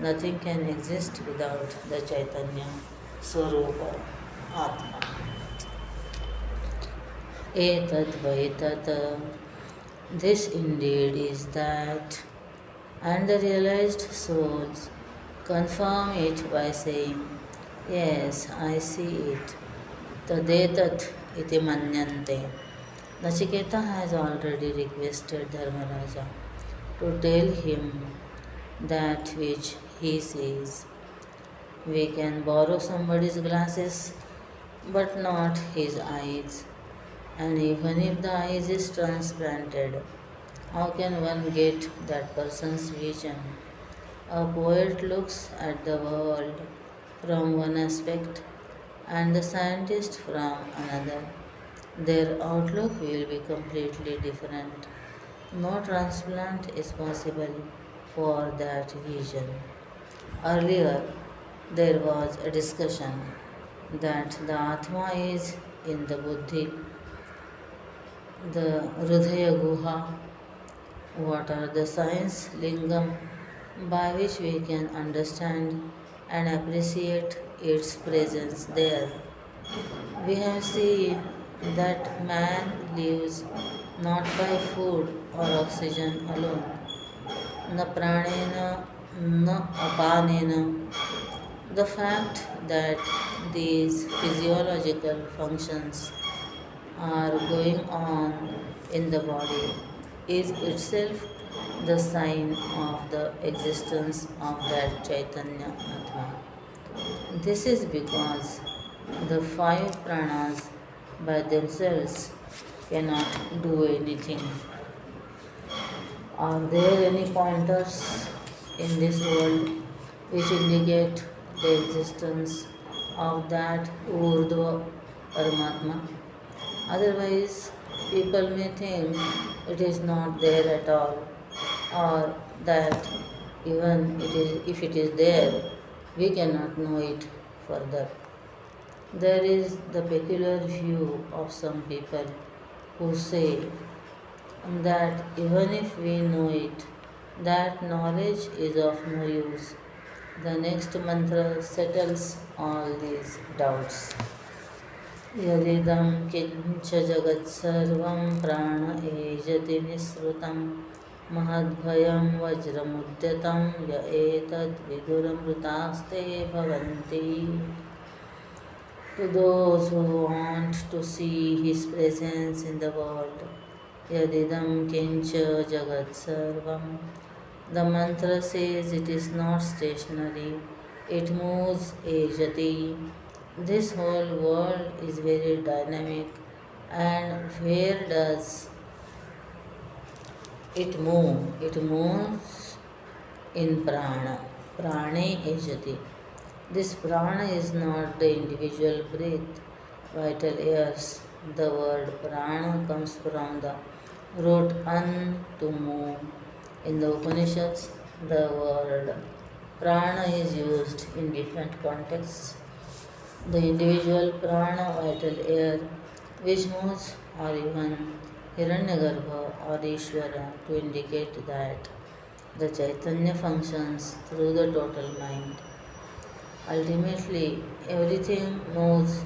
nothing can exist without the Chaitanya Swarupa Atma. Etat Vaitat. This indeed is that, and the realized souls confirm it by saying, yes, I see it. Tadetat iti manyante. Nachiketa has already requested Dharmaraja to tell him that which he sees. We can borrow somebody's glasses, but not his eyes. And even if the eyes is transplanted, how can one get that person's vision? A poet looks at the world from one aspect and the scientist from another. Their outlook will be completely different. No transplant is possible for that vision. Earlier, there was a discussion that the Atma is in the Buddhi, the Hridaya Guha. What are the signs, Lingam, by which we can understand and appreciate its presence there? We have seen that man lives not by food or oxygen alone, na pranena, na apanena. The fact that these physiological functions are going on in the body is itself the sign of the existence of that Chaitanya Atma. This is because the five pranas by themselves cannot do anything. Are there any pointers in this world which indicate the existence of that Urdhva Paramatma? Otherwise, people may think it is not there at all, or that even if it is there, we cannot know it further. There is the peculiar view of some people who say that even if we know it, that knowledge is of no use. The next mantra settles all these doubts. यदिदं किञ्च जगत्सर्वं प्राण एजति निःसृतं महद्भयं वज्रमुद्यतं य एतद्विदुरमृतास्ते भवन्ति. To those who want to see His presence in the world, yadidam kincha jagat sarvam. The mantra says it is not stationary, it moves ejati. This whole world is very dynamic, and where does it move? It moves in prana. Prane ejati. This prana is not the individual breath, vital airs. The word prana comes from the root an, to move. In the Upanishads, the word prana is used in different contexts. The individual prana, vital air, which moves, or even Hiranyagarbha or Ishvara, to indicate that the Chaitanya functions through the total mind. Ultimately, everything moves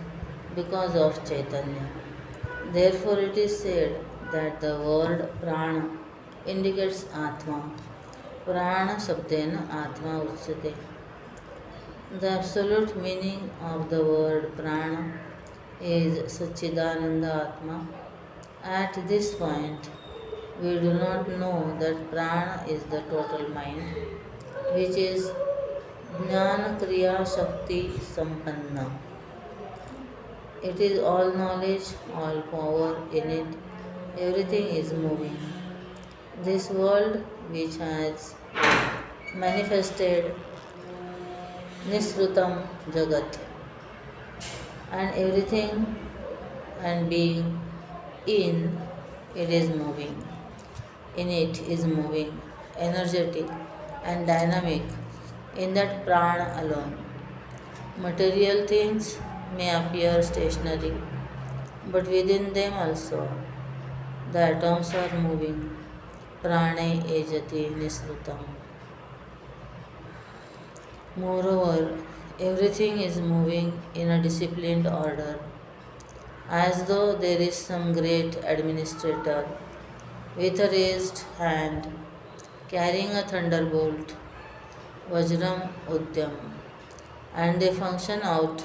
because of Chaitanya. Therefore, it is said that the word prana indicates Atma. Prana Shabdena Atma Uchyate. The absolute meaning of the word prana is Satchidananda Atma. At this point, We do not know that prana is the total mind, which is Jnana Kriya Shakti Sampanna. It is all knowledge, all power in it. Everything is moving. This world, which has manifested Nisrutam Jagat, and everything and being in it is moving. In it is moving, energetic and dynamic in that prana alone. Material things may appear stationary, but within them also the atoms are moving. Prane ejati nisrutam. Moreover, everything is moving in a disciplined order, as though there is some great administrator with a raised hand carrying a thunderbolt, Vajram Udyam, and they function out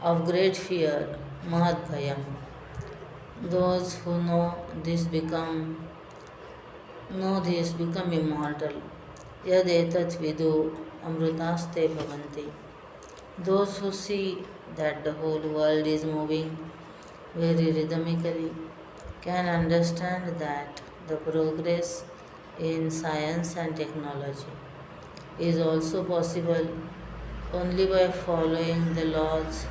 of great fear, Mahadbhayam. Those who know this become immortal. Yad etat vidu amrutaste bhavanti. Those who see that the whole world is moving very rhythmically can understand that the progress in science and technology is also possible only by following the laws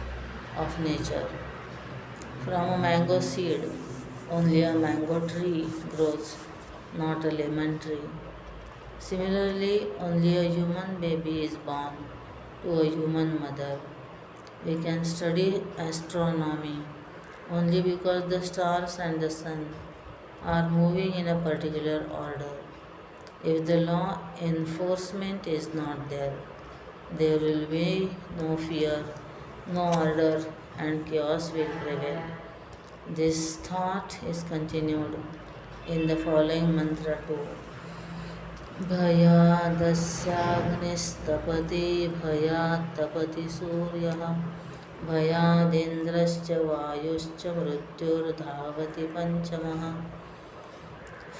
of nature. From a mango seed, only a mango tree grows, not a lemon tree. Similarly, only a human baby is born to a human mother. We can study astronomy only because the stars and the sun are moving in a particular order. If the law enforcement is not there, there will be no fear, no order, and chaos will prevail. This thought is continued in the following mantra too. भयादस्याग्निस्तपति भयात्तपति सूर्यः भयादिन्द्रश्च वायुश्च मृत्युर्धावति पञ्चमः.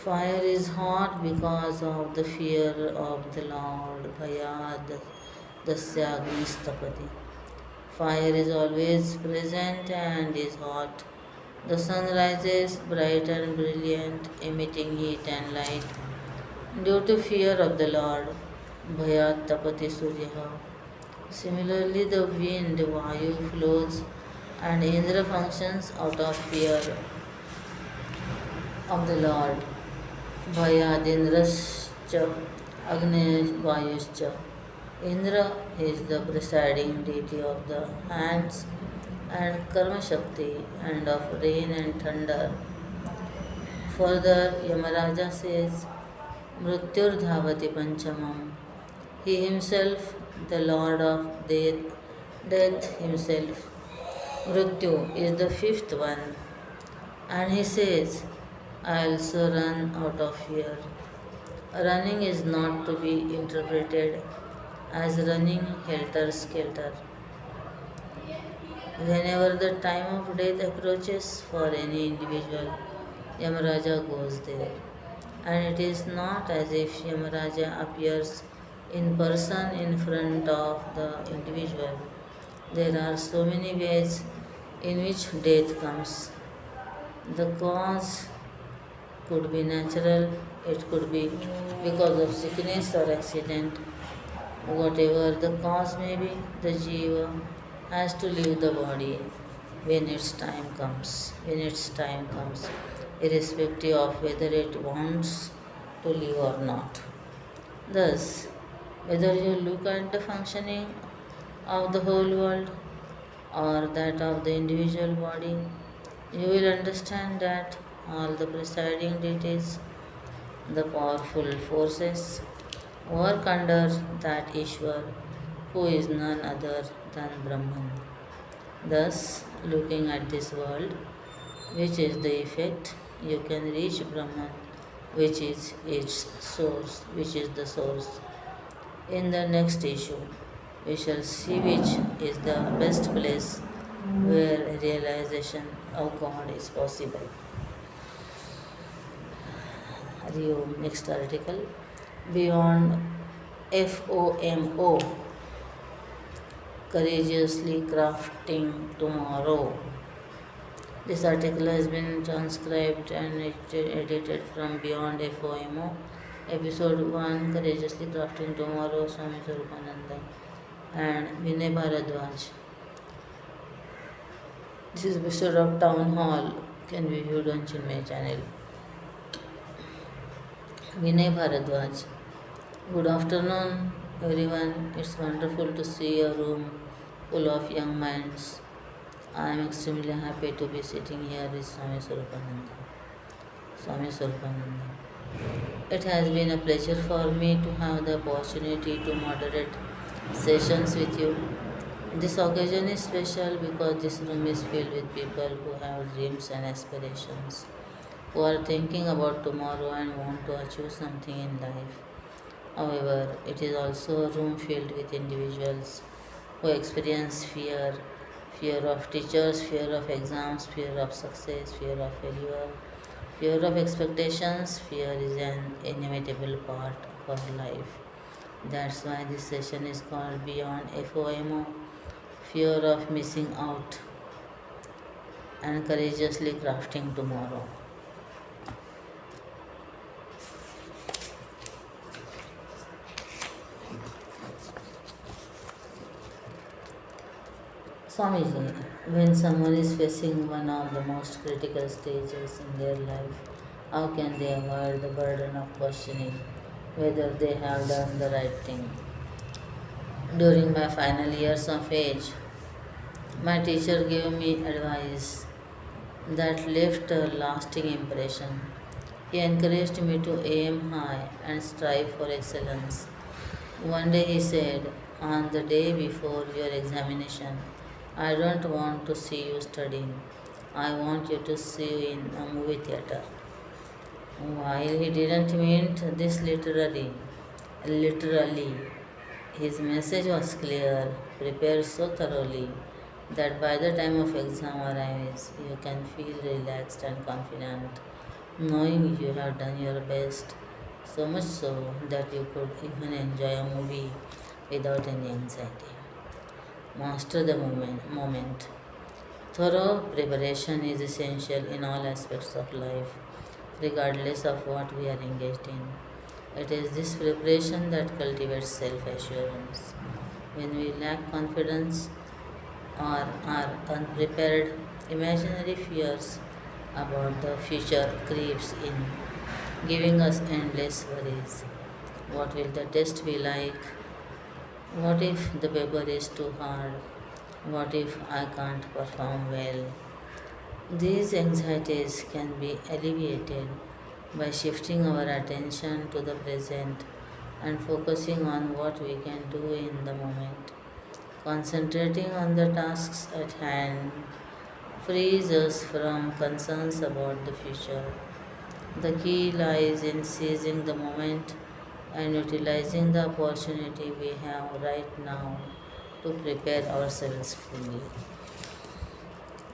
Fire is hot because of the fear of the Lord. Bhayadasyagnistapati. Fire is always present and is hot. The sun rises bright and brilliant, emitting heat and light. Due to fear of the Lord, Bhayat Tapati Suryaha. Similarly, the wind, Vayu, flows and Indra functions out of fear of the Lord. Bhayadendrascha Agni Vayuscha. Indra is the presiding deity of the hands and Karma Shakti and of rain and thunder. Further, Yamaraja says, Mrityur Dhavati Panchamam. He himself, the Lord of death himself. Mrityu is the fifth one. And he says, I also run out of fear. Running is not to be interpreted as running helter skelter. Whenever the time of death approaches for any individual, Yamaraja goes there. And it is not as if Yamaraja appears in person in front of the individual. There are so many ways in which death comes. The cause could be natural, it could be because of sickness or accident. Whatever the cause may be, the jiva has to leave the body when its time comes. When its time comes, irrespective of whether it wants to live or not. Thus, whether you look at the functioning of the whole world or that of the individual body, you will understand that all the presiding deities, the powerful forces, work under that Ishwar who is none other than Brahman. Thus, looking at this world, which is the effect, you can reach Brahman, which is its source, which is the source. In the next issue, we shall see which is the best place where realization of God is possible. Hariom. Next article. Beyond FOMO, courageously crafting tomorrow. This article has been transcribed and edited from Beyond FOMO, Episode 1, Courageously Crafting Tomorrow, Swami Sarupananda and Vinay Bharadwaj. This episode of Town Hall can be viewed on Chinmay channel. Vinay Bharadwaj. Good afternoon, everyone. It's wonderful to see a room full of young minds. I am extremely happy to be sitting here with Swami Sarupananda. Swami Sarupananda. It has been a pleasure for me to have the opportunity to moderate sessions with you. This occasion is special because this room is filled with people who have dreams and aspirations, who are thinking about tomorrow and want to achieve something in life. However, it is also a room filled with individuals who experience fear of teachers, fear of exams, fear of success, fear of failure, fear of expectations. Fear is an inevitable part of our life. That's why this session is called Beyond FOMO, fear of missing out and courageously crafting tomorrow. Swamiji, when someone is facing one of the most critical stages in their life, how can they avoid the burden of questioning whether they have done the right thing? During my final years of age, my teacher gave me advice that left a lasting impression. He encouraged me to aim high and strive for excellence. One day he said, on the day before your examination, I don't want to see you studying. I want you to see you in a movie theater. While he didn't mean this literally, his message was clear, prepared so thoroughly that by the time of exam arrives, you can feel relaxed and confident, knowing you have done your best, so much so that you could even enjoy a movie without any anxiety. Master the moment. Thorough preparation is essential in all aspects of life, regardless of what we are engaged in. It is this preparation that cultivates self assurance. When we lack confidence or are unprepared, imaginary fears about the future creeps in, giving us endless worries. What will the test be like? What if the paper is too hard? What if I can't perform well? These anxieties can be alleviated by shifting our attention to the present and focusing on what we can do in the moment. Concentrating on the tasks at hand frees us from concerns about the future. The key lies in seizing the moment and utilizing the opportunity we have right now to prepare ourselves fully.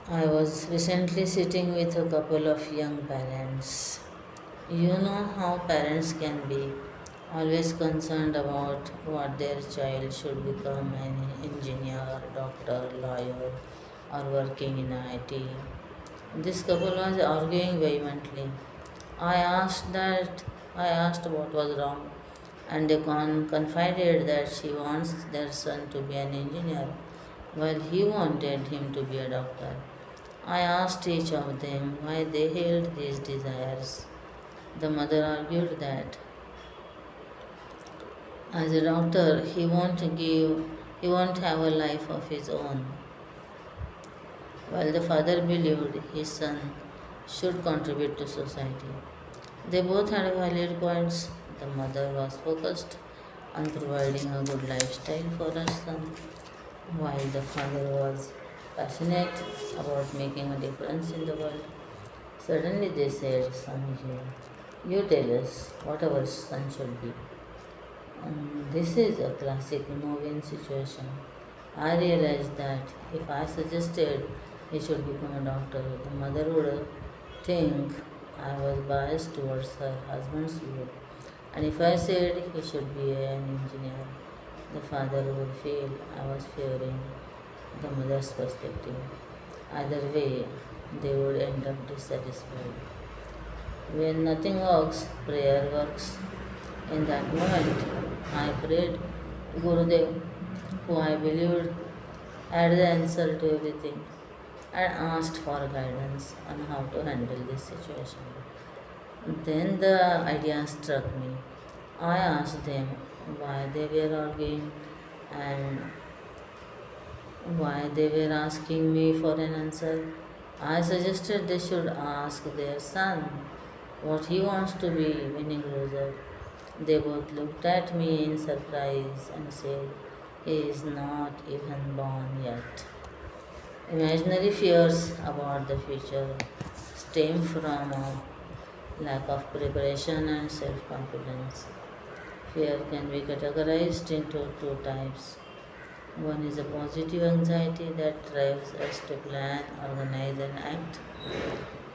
I was recently sitting with a couple of young parents. You know how parents can be, always concerned about what their child should become, an engineer, doctor, lawyer, or working in IT. This couple was arguing vehemently. I asked that I asked what was wrong, and they confided that she wants their son to be an engineer, while he wanted him to be a doctor. I asked each of them why they held these desires. The mother argued that as a doctor he won't have a life of his own, while the father believed his son should contribute to society. They both had valid points. The mother was focused on providing a good lifestyle for her son, while the father was passionate about making a difference in the world. Suddenly they said, Swamiji, you tell us what our son should be. This is a classic no-win situation. I realized that if I suggested he should become a doctor, the mother would think I was biased towards her husband's view, and if I said he should be an engineer, the father would fail. I was fearing the mother's perspective. Either way, they would end up dissatisfied. When nothing works, prayer works. In that moment, I prayed to Gurudev, who I believed had the answer to everything, and asked for guidance on how to handle this situation. Then the idea struck me. I asked them why they were arguing and why they were asking me for an answer. I suggested they should ask their son what he wants to be when he grows up. They both looked at me in surprise and said, he is not even born yet. Imaginary fears about the future stem from a lack of preparation and self confidence. Fear can be categorized into two types. One is a positive anxiety that drives us to plan, organize, and act.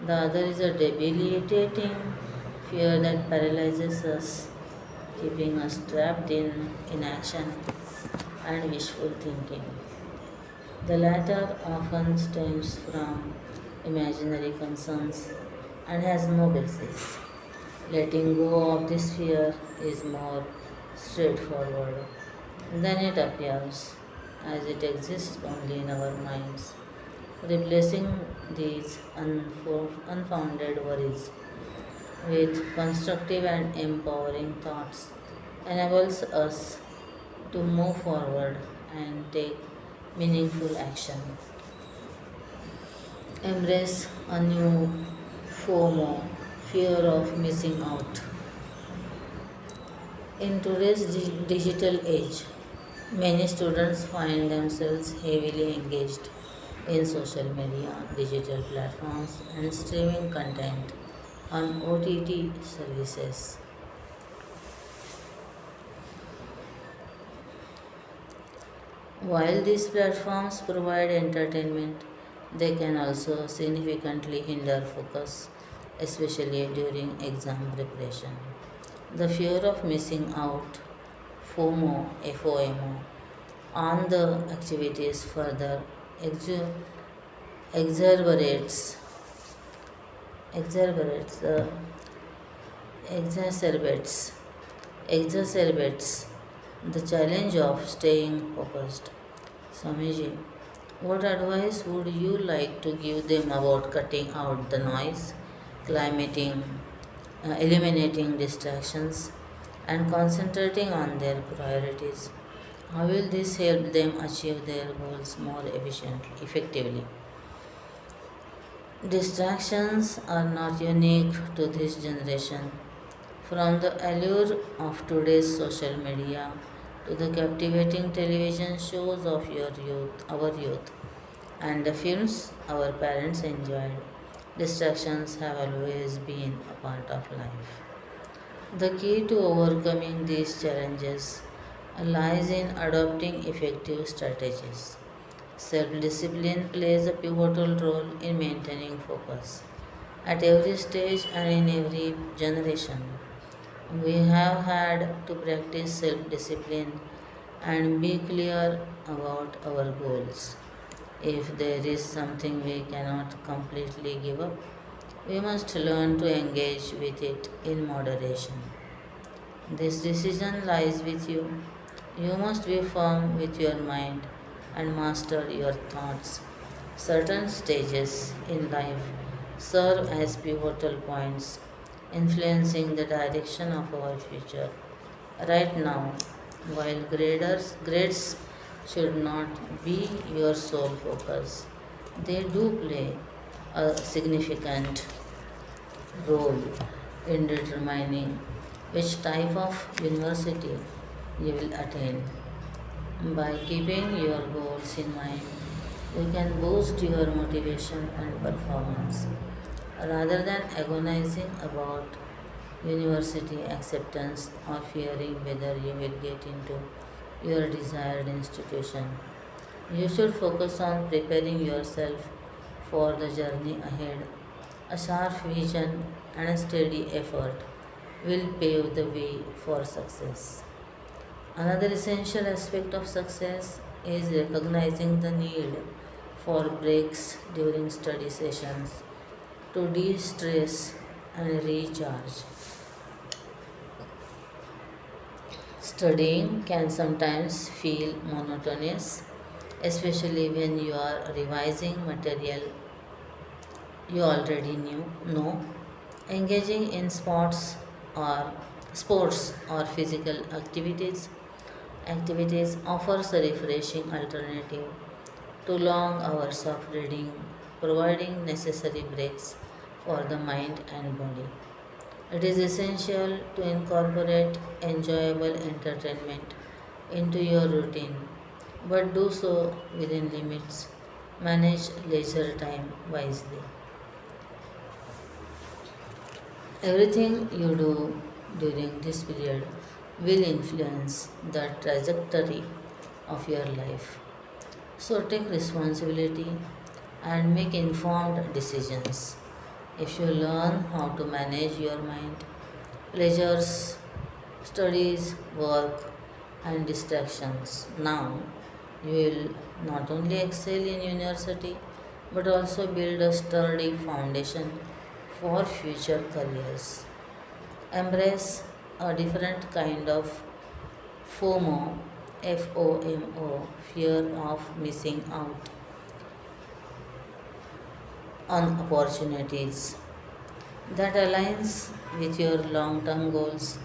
The other is a debilitating fear that paralyzes us, keeping us trapped in inaction and wishful thinking. The latter often stems from imaginary concerns and has no basis. Letting go of this fear is more straightforward than it appears, as it exists only in our minds. Replacing these unfounded worries with constructive and empowering thoughts enables us to move forward and take meaningful action. Embrace a new FOMO, fear of missing out. In today's digital age, many students find themselves heavily engaged in social media, digital platforms, and streaming content on OTT services. While these platforms provide entertainment, they can also significantly hinder focus, especially during exam preparation. The fear of missing out, FOMO, on the activities further exu- exacerbates, exacerbates, the exacerbates, exacerbates the challenge of staying focused. Swamiji, what advice would you like to give them about cutting out the noise, climating, eliminating distractions, and concentrating on their priorities? How will this help them achieve their goals more effectively? Distractions are not unique to this generation. From the allure of today's social media to the captivating television shows of our youth, and the films our parents enjoyed, distractions have always been a part of life. The key to overcoming these challenges lies in adopting effective strategies. Self discipline plays a pivotal role in maintaining focus at every stage and in every generation. We have had to practice self discipline and be clear about our goals. If there is something we cannot completely give up, we must learn to engage with it in moderation. This decision lies with you. You must be firm with your mind and master your thoughts. Certain stages in life serve as pivotal points, influencing the direction of our future. Right now, while grades should not be your sole focus, they do play a significant role in determining which type of university you will attend. By keeping your goals in mind, you can boost your motivation and performance rather than agonizing about university acceptance or fearing whether you will get into your desired institution. You should focus on preparing yourself for the journey ahead A sharp vision and a steady effort will pave the way for success. Another essential aspect of success is recognizing the need for breaks during study sessions to de stress and recharge. Studying can sometimes feel monotonous, especially when you are revising material you already know. Engaging in or sports or physical activities offers a refreshing alternative to long hours of reading, providing necessary breaks for the mind and body. It is essential to incorporate enjoyable entertainment into your routine, but do so within limits. Manage leisure time wisely. Everything you do during this period will influence the trajectory of your life. So take responsibility and make informed decisions. If you learn how to manage your mind, pleasures, studies, work, and distractions, now you will not only excel in university but also build a sturdy foundation for future careers. Embrace a different kind of FOMO, FOMO, fear of missing out on opportunities that aligns with your long-term goals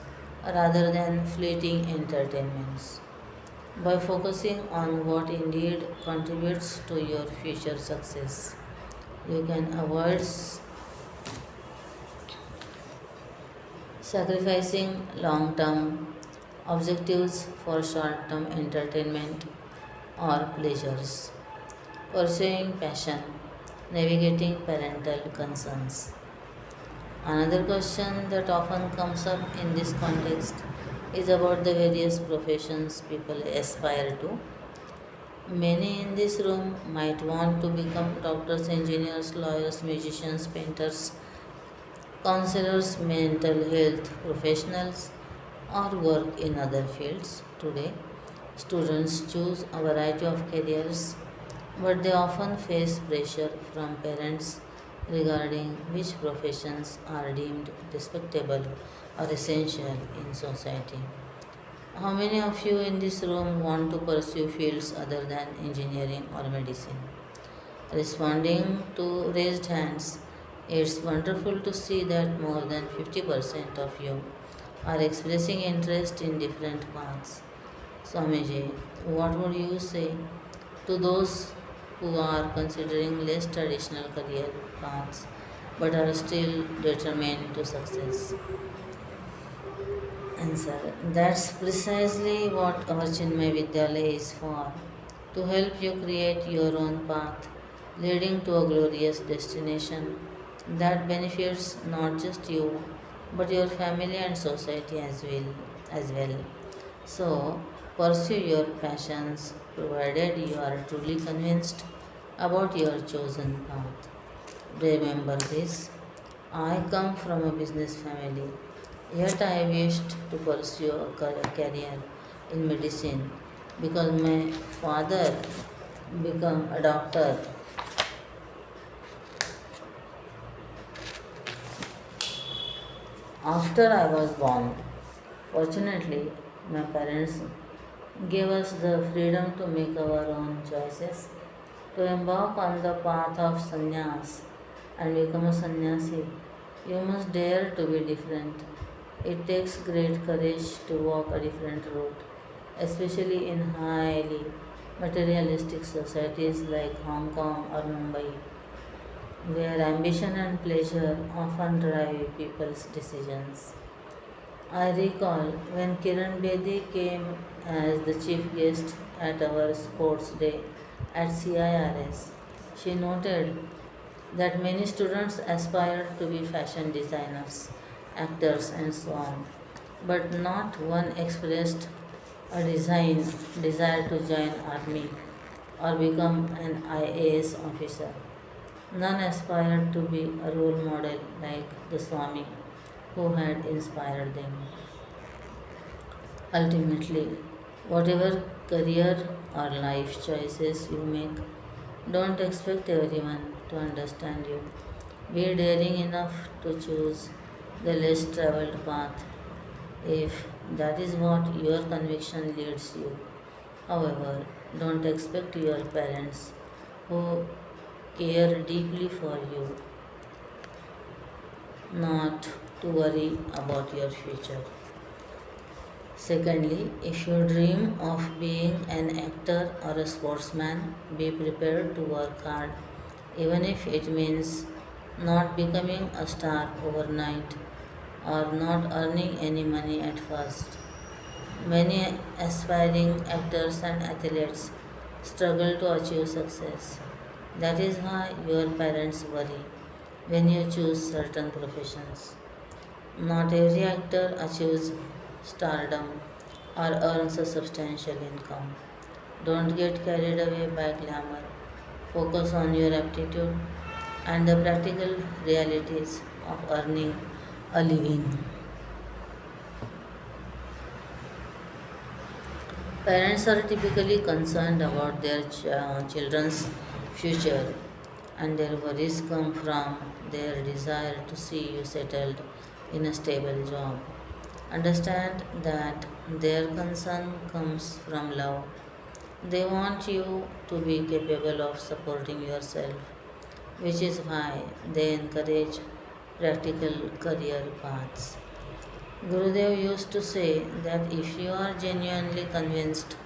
rather than fleeting entertainments. By focusing on what indeed contributes to your future success, you can avoid sacrificing long-term objectives for short-term entertainment or pleasures. Pursuing passion, navigating parental concerns. Another question that often comes up in this context is about the various professions people aspire to. Many in this room might want to become doctors, engineers, lawyers, musicians, painters, counselors, mental health professionals, or work in other fields. Today, students choose a variety of careers, but they often face pressure from parents regarding which professions are deemed respectable or essential in society. How many of you in this room want to pursue fields other than engineering or medicine? Responding to raised hands, it's wonderful to see that more than 50% of you are expressing interest in different paths. Swamiji, what would you say to those who are considering less traditional career paths but are still determined to success? Answer. That's precisely what our Chinmay Vidyalaya is for, to help you create your own path leading to a glorious destination that benefits not just you but your family and society as well. So pursue your passions provided you are truly convinced about your chosen path. Remember this, I come from a business family, yet I wished to pursue a career in medicine because my father became a doctor after I was born. Fortunately, my parents gave us the freedom to make our own choices, to embark on the path of sannyas and become a sannyasi. You must dare to be different. It takes great courage to walk a different route, especially in highly materialistic societies like Hong Kong or Mumbai, where ambition and pleasure often drive people's decisions. I recall when Kiran Bedi came as the chief guest at our sports day at CIRS. She noted that many students aspired to be fashion designers, actors, and so on, but not one expressed a desire to join army or become an IAS officer. None aspired to be a role model like the Swami who had inspired them. Ultimately, whatever career or life choices you make, don't expect everyone to understand you. Be daring enough to choose the less traveled path if that is what your conviction leads you. However, don't expect your parents who care deeply for you not to worry about your future. Secondly, if you dream of being an actor or a sportsman, be prepared to work hard, even if it means not becoming a star overnight or not earning any money at first. Many aspiring actors and athletes struggle to achieve success. That is why your parents worry when you choose certain professions. Not every actor achieves stardom or earns a substantial income. Don't get carried away by glamour. Focus on your aptitude and the practical realities of earning a living. Parents are typically concerned about their children's future, and their worries come from their desire to see you settled in a stable job. Understand that their concern comes from love. They want you to be capable of supporting yourself, which is why they encourage practical career paths. Gurudev used to say that if you are genuinely convinced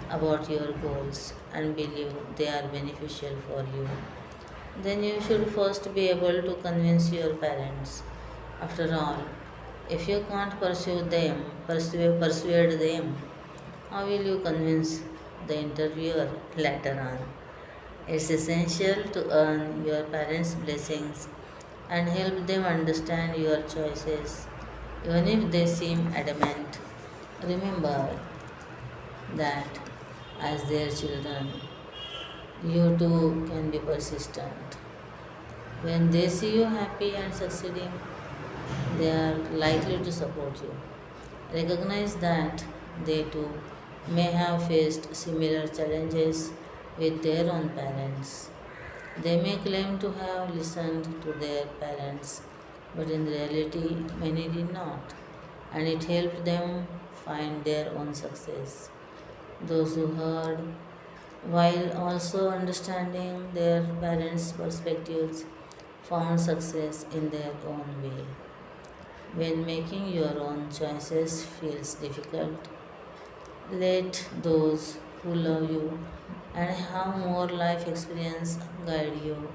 about your goals and believe they are beneficial for you, then you should first be able to convince your parents. After all, if you can't persuade them, how will you convince the interviewer later on? It's essential to earn your parents' blessings and help them understand your choices, even if they seem adamant. Remember that as their children, you too can be persistent. When they see you happy and succeeding, they are likely to support you. Recognize that they too may have faced similar challenges with their own parents. They may claim to have listened to their parents, but in reality, many did not, and it helped them find their own success. Those who heard, while also understanding their parents' perspectives, found success in their own way. When making your own choices feels difficult, let those who love you and have more life experience guide you.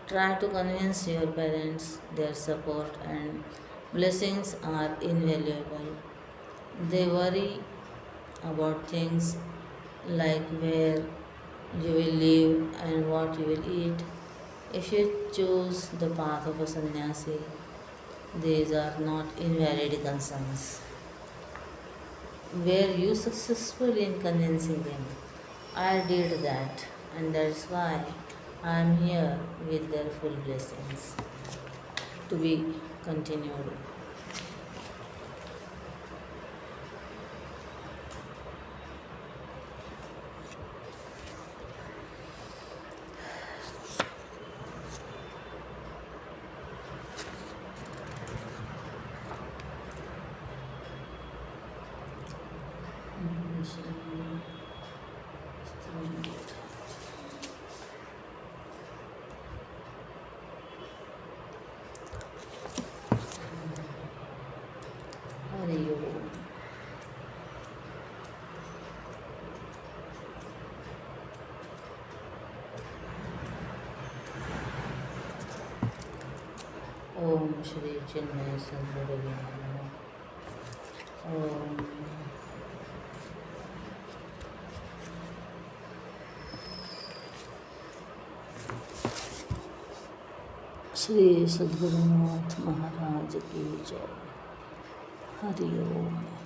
Try to convince your parents their support and blessings are invaluable. They worry about things like where you will live and what you will eat. If you choose the path of a sannyasi, these are not invalid concerns. Were you successful in convincing them? I did that, and that's why I am here with their full blessings. To be continued. Hari Om. Om Shri Chinmay Sadguru Om Shri Sadgurunath Maharaj ki jai. Hari Om.